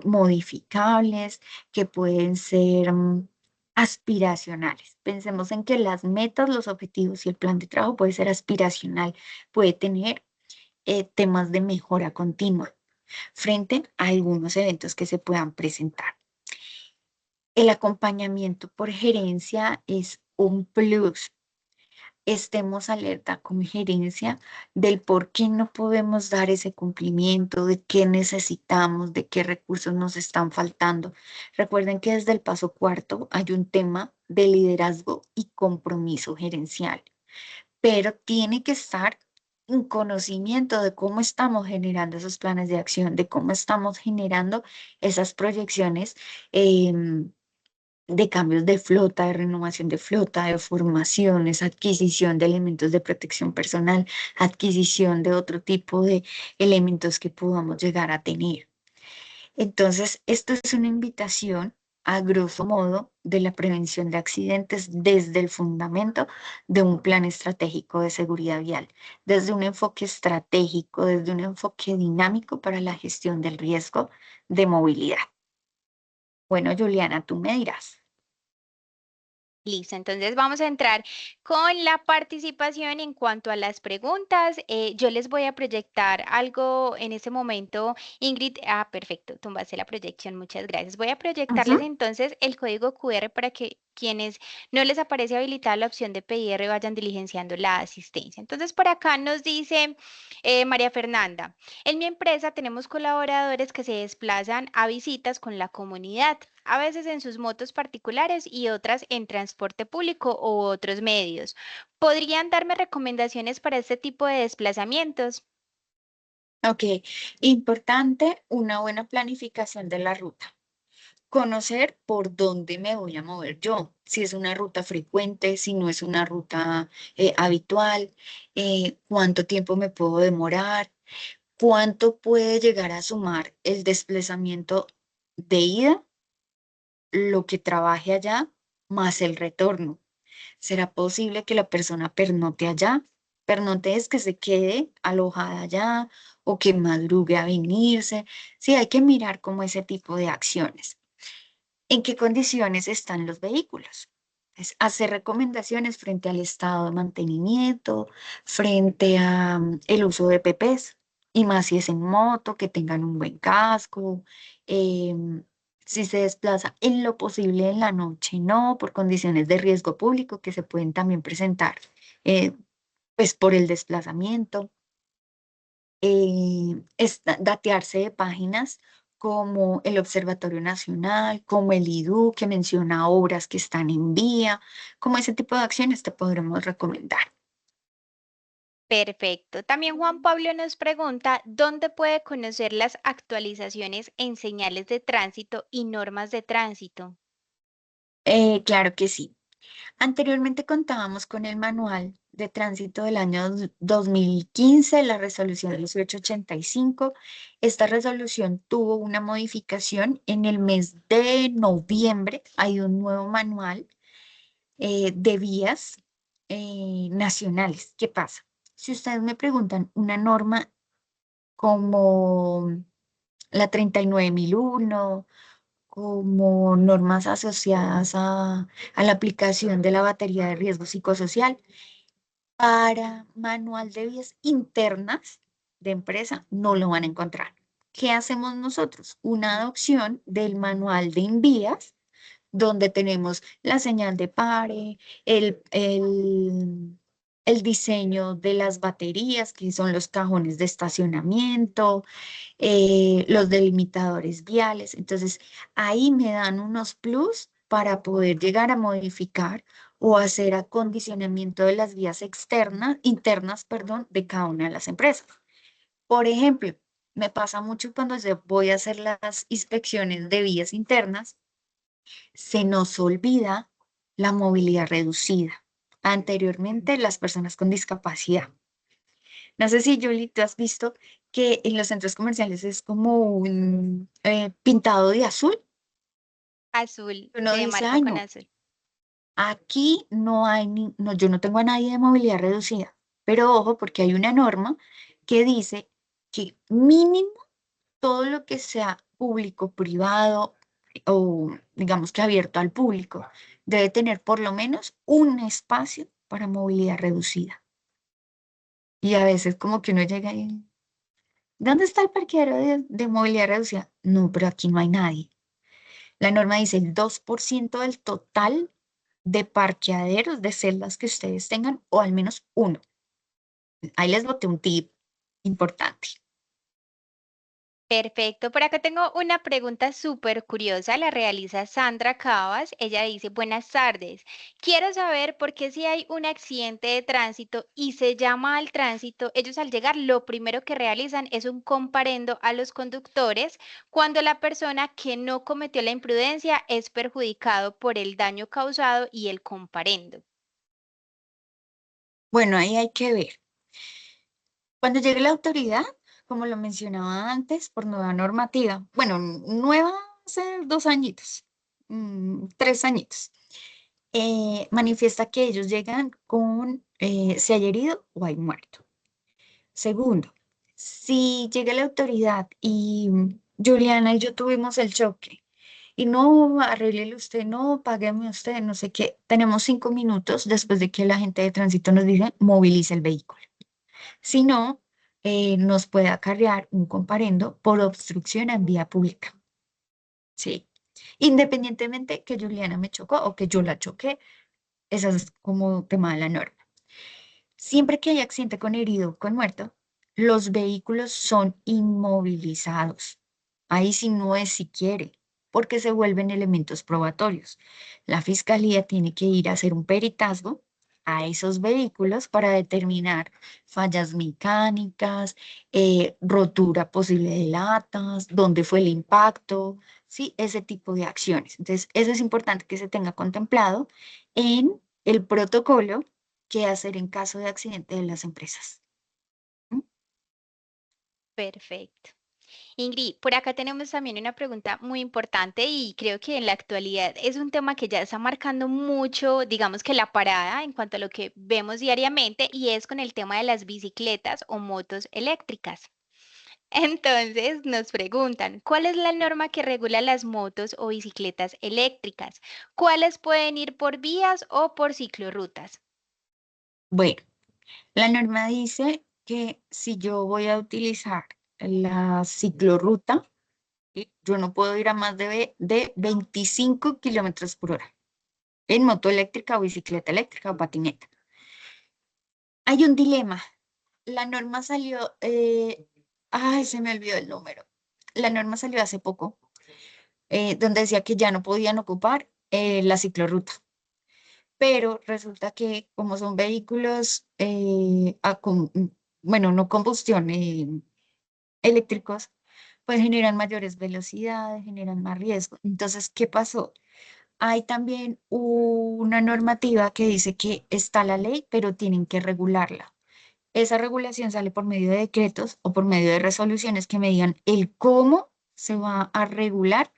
modificables, que pueden ser aspiracionales. Pensemos en que las metas, los objetivos y el plan de trabajo puede ser aspiracional, puede tener temas de mejora continua frente a algunos eventos que se puedan presentar. El acompañamiento por gerencia es un plus. Estemos alerta con gerencia del por qué no podemos dar ese cumplimiento, de qué necesitamos, de qué recursos nos están faltando. Recuerden que desde el paso cuarto hay un tema de liderazgo y compromiso gerencial, pero tiene que estar un conocimiento de cómo estamos generando esos planes de acción, de cómo estamos generando esas proyecciones. De cambios de flota, de renovación de flota, de formaciones, adquisición de elementos de protección personal, adquisición de otro tipo de elementos que podamos llegar a tener. Entonces, esto es una invitación a grosso modo de la prevención de accidentes desde el fundamento de un plan estratégico de seguridad vial, desde un enfoque estratégico, desde un enfoque dinámico para la gestión del riesgo de movilidad. Bueno, Juliana, tú me dirás.
Listo, entonces vamos a entrar con la participación en cuanto a las preguntas. Yo les voy a proyectar algo en este momento. Ingrid, perfecto, tumbaste la proyección, muchas gracias. Voy a proyectarles
Ujú.
entonces el código QR para que quienes no les aparece habilitada la opción de PIR vayan diligenciando la asistencia. Entonces, por acá nos dice María Fernanda, en mi empresa tenemos colaboradores que se desplazan a visitas con la comunidad, a veces en sus motos particulares y otras en transporte público u otros medios. ¿Podrían darme recomendaciones para este tipo de desplazamientos?
Ok, importante una buena planificación de la ruta. Conocer por dónde me voy a mover yo, si es una ruta frecuente, si no es una ruta habitual, cuánto tiempo me puedo demorar, cuánto puede llegar a sumar el desplazamiento de ida, lo que trabaje allá, más el retorno. ¿Será posible que la persona pernote allá? Pernote es que se quede alojada allá o que madrugue a venirse. Sí, hay que mirar como ese tipo de acciones. ¿En qué condiciones están los vehículos? Es hacer recomendaciones frente al estado de mantenimiento, frente a el uso de PPs, y más si es en moto, que tengan un buen casco, em, si se desplaza en lo posible en la noche, no, por condiciones de riesgo público que se pueden también presentar, eh, pues por el desplazamiento datearse de páginas como el Observatorio Nacional, como el IDU, que menciona obras que están en vía, como ese tipo de acciones te podremos recomendar.
Perfecto. También Juan Pablo nos pregunta, ¿dónde puede conocer las actualizaciones en señales de tránsito y normas de tránsito?
Claro que sí. Anteriormente contábamos con el manual de tránsito del año 2015, la resolución 1885. Esta resolución tuvo una modificación en el mes de noviembre. Hay un nuevo manual de vías nacionales. ¿Qué pasa? Si ustedes me preguntan una norma como la 39001, como normas asociadas a la aplicación de la batería de riesgo psicosocial, para manual de vías internas de empresa no lo van a encontrar. ¿Qué hacemos nosotros? Una adopción del manual de invías donde tenemos la señal de pare, el diseño de las baterías, que son los cajones de estacionamiento, los delimitadores viales. Entonces, ahí me dan unos plus para poder llegar a modificar o hacer acondicionamiento de las vías internas, perdón, de cada una de las empresas. Por ejemplo, me pasa mucho cuando voy a hacer las inspecciones de vías internas Se nos olvida la movilidad reducida. Anteriormente, las personas con discapacidad. No sé si, Julie, tú has visto que en los centros comerciales es como un pintado de azul.
Azul,
Uno
se
dice,
demarca
ay,
con
no,
azul.
aquí no hay, no, yo no tengo a nadie de movilidad reducida. Pero ojo, porque hay una norma que dice que mínimo todo lo que sea público, privado o digamos que abierto al público debe tener por lo menos un espacio para movilidad reducida. Y a veces como que uno llega y, ¿dónde está el parqueadero de movilidad reducida? No, pero aquí no hay nadie. La norma dice el 2% del total de parqueaderos de celdas que ustedes tengan, o al menos uno. Ahí les boté un tip importante.
Perfecto. Por acá tengo una pregunta súper curiosa. La realiza Sandra Cabas. Ella dice, buenas tardes. Quiero saber por qué si hay un accidente de tránsito y se llama al tránsito, ellos al llegar lo primero que realizan es un comparendo a los conductores cuando la persona que no cometió la imprudencia es perjudicado por el daño causado y el comparendo.
Bueno, ahí hay que ver. Cuando llegue la autoridad, como lo mencionaba antes, por nueva normativa, bueno, nueva hace 2 añitos, 3 añitos, manifiesta que ellos llegan con si hay herido o hay muerto. Segundo, si llega la autoridad y Juliana y yo tuvimos el choque y no, arréglele usted, no, págueme usted, no sé qué, tenemos 5 minutos después de que la gente de tránsito nos dice, movilice el vehículo. Si no, nos puede acarrear un comparendo por obstrucción en vía pública. Sí. Independientemente que Juliana me chocó o que yo la choqué, esa es como tema de la norma. Siempre que hay accidente con herido o con muerto, los vehículos son inmovilizados. Ahí sí no es si quiere, porque se vuelven elementos probatorios. La fiscalía tiene que ir a hacer un peritazgo a esos vehículos para determinar fallas mecánicas, rotura posible de latas, dónde fue el impacto, sí, ese tipo de acciones. Entonces, eso es importante que se tenga contemplado en el protocolo qué hacer en caso de accidente de las empresas. ¿Mm?
Perfecto. Ingrid, por acá tenemos también una pregunta muy importante y creo que en la actualidad es un tema que ya está marcando mucho, digamos que la parada en cuanto a lo que vemos diariamente y es con el tema de las bicicletas o motos eléctricas. Entonces nos preguntan, ¿cuál es la norma que regula las motos o bicicletas eléctricas? ¿Cuáles pueden ir por vías o por ciclorrutas?
Bueno, la norma dice que si yo voy a utilizar la ciclorruta, ¿sí? Yo no puedo ir a más de 25 kilómetros por hora en moto eléctrica o bicicleta eléctrica o patineta. Hay un dilema. La norma salió, ay, se me olvidó el número. La norma salió hace poco, donde decía que ya no podían ocupar la ciclorruta. Pero resulta que como son vehículos bueno, no combustión, eléctricos, pues generan mayores velocidades, generan más riesgo. Entonces, ¿qué pasó? Hay también una normativa que dice que está la ley, pero tienen que regularla. Esa regulación sale por medio de decretos o por medio de resoluciones que me digan el cómo se va a regular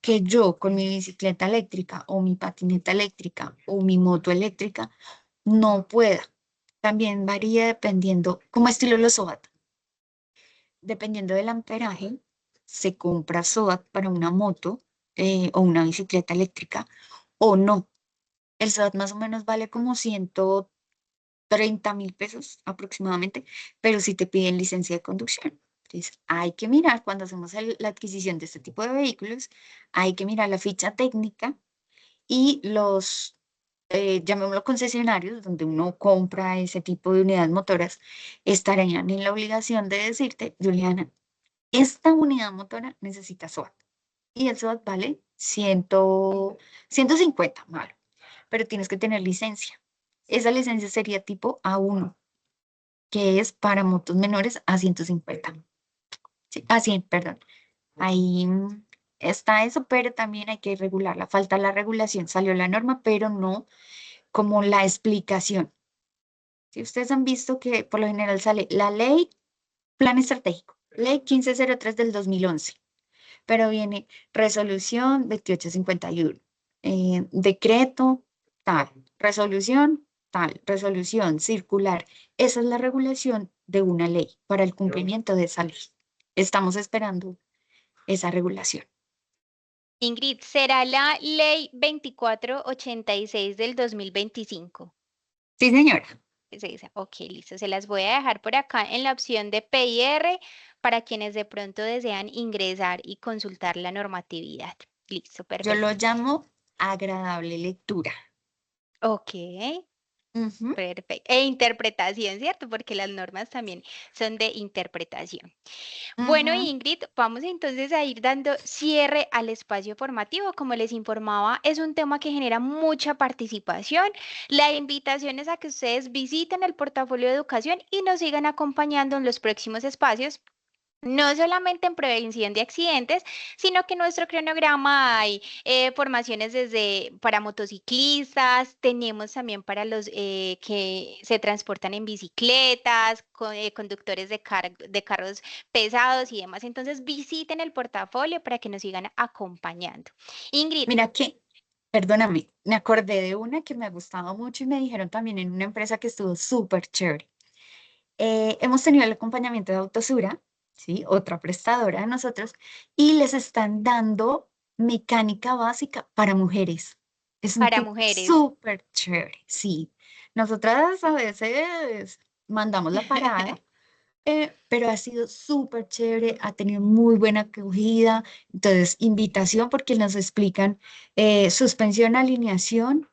que yo con mi bicicleta eléctrica o mi patineta eléctrica o mi moto eléctrica no pueda. También varía dependiendo, como estilo los SOAT, dependiendo del amperaje, se compra SOAT para una moto o una bicicleta eléctrica o no. El SOAT más o menos vale como 130.000 pesos aproximadamente, pero si te piden licencia de conducción. Entonces, hay que mirar cuando hacemos la adquisición de este tipo de vehículos, hay que mirar la ficha técnica y los, llamémoslo concesionarios, donde uno compra ese tipo de unidades motoras, estarían en la obligación de decirte, Juliana, esta unidad motora necesita SOAT. Y el SOAT vale 150, malo, pero tienes que tener licencia. Esa licencia sería tipo A1, que es para motos menores a 150. Sí, a 100, perdón. Ahí. está eso, pero también hay que regularla. Falta la regulación, salió la norma, pero no como la explicación. Si ustedes han visto que por lo general sale la ley, plan estratégico, ley 1503 del 2011, pero viene resolución 2851, decreto tal, resolución circular. Esa es la regulación de una ley para el cumplimiento de esa ley. Estamos esperando esa regulación.
Ingrid, ¿será la ley 2486 del 2025?
Sí, señora.
Se dice, ok, listo. Se las voy a dejar por acá en la opción de PIR para quienes de pronto desean ingresar y consultar la normatividad. Listo,
Yo lo
perfecto.
llamo agradable lectura.
Ok,
Ujú,
perfecto. E interpretación, ¿cierto? Porque las normas también son de interpretación. Bueno,
ujú.
Ingrid, vamos entonces a ir dando cierre al espacio formativo. Como les informaba, es un tema que genera mucha participación. La invitación es a que ustedes visiten el portafolio de educación y nos sigan acompañando en los próximos espacios. No solamente en prevención de accidentes, sino que en nuestro cronograma hay formaciones desde para motociclistas, tenemos también para los que se transportan en bicicletas, conductores de carros pesados y demás. Entonces visiten el portafolio para que nos sigan acompañando. Ingrid,
Mira que, perdóname, me acordé de una que me ha gustado mucho y me dijeron también en una empresa que estuvo súper chévere. Hemos tenido el acompañamiento de Autosura, ¿sí? Otra prestadora de nosotros, y les están dando mecánica básica para mujeres. Es un
para
tip
mujeres.
súper chévere, sí. Nosotras a veces mandamos la parada, pero ha sido súper chévere, ha tenido muy buena acogida. Entonces, invitación porque nos explican suspensión, alineación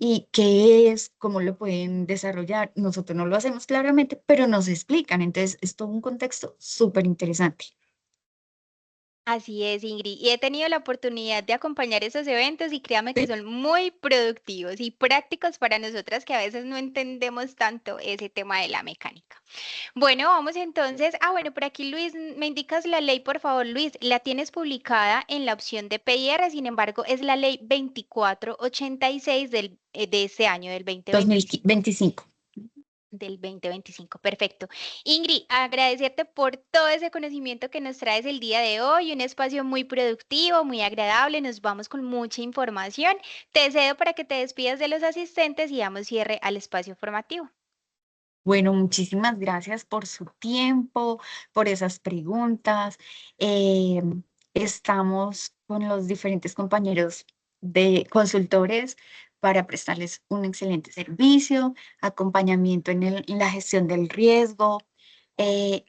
y qué es, cómo lo pueden desarrollar. Nosotros no lo hacemos claramente, pero nos explican. Entonces, es todo un contexto súper interesante.
Así es, Ingrid. Y he tenido la oportunidad de acompañar esos eventos y créame que
Sí.
son muy productivos y prácticos para nosotras que a veces no entendemos tanto ese tema de la mecánica. Bueno, vamos entonces. Ah, bueno, por aquí Luis, me indicas la ley, por favor, Luis. La tienes publicada en la opción de PIR, sin embargo, es la ley 2486 de este año, del 2025.
2025.
Del 2025, perfecto. Ingrid, agradecerte por todo ese conocimiento que nos traes el día de hoy, un espacio muy productivo, muy agradable, nos vamos con mucha información. Te cedo para que te despidas de los asistentes y damos cierre al espacio formativo.
Bueno, muchísimas gracias por su tiempo, por esas preguntas. Eh, Estamos con los diferentes compañeros de consultores para prestarles un excelente servicio, acompañamiento en la gestión del riesgo. Eh,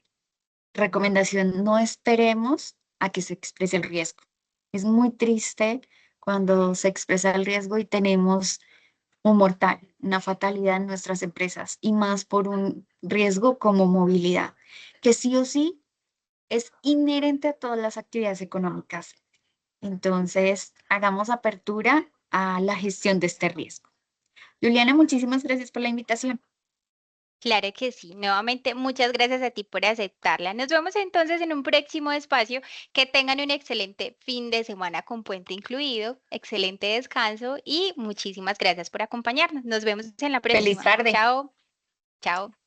Recomendación, no esperemos a que se exprese el riesgo. Es muy triste cuando se expresa el riesgo y tenemos un mortal, una fatalidad en nuestras empresas y más por un riesgo como movilidad, que sí o sí es inherente a todas las actividades económicas. Entonces, hagamos apertura a la gestión de este riesgo. Juliana, muchísimas gracias por la invitación.
Claro que sí. Nuevamente, muchas gracias a ti por aceptarla. Nos vemos entonces en un próximo espacio. Que tengan un excelente fin de semana con puente incluido, excelente descanso y muchísimas gracias por acompañarnos. Nos vemos en la
Feliz
próxima.
tarde.
Chao, chao.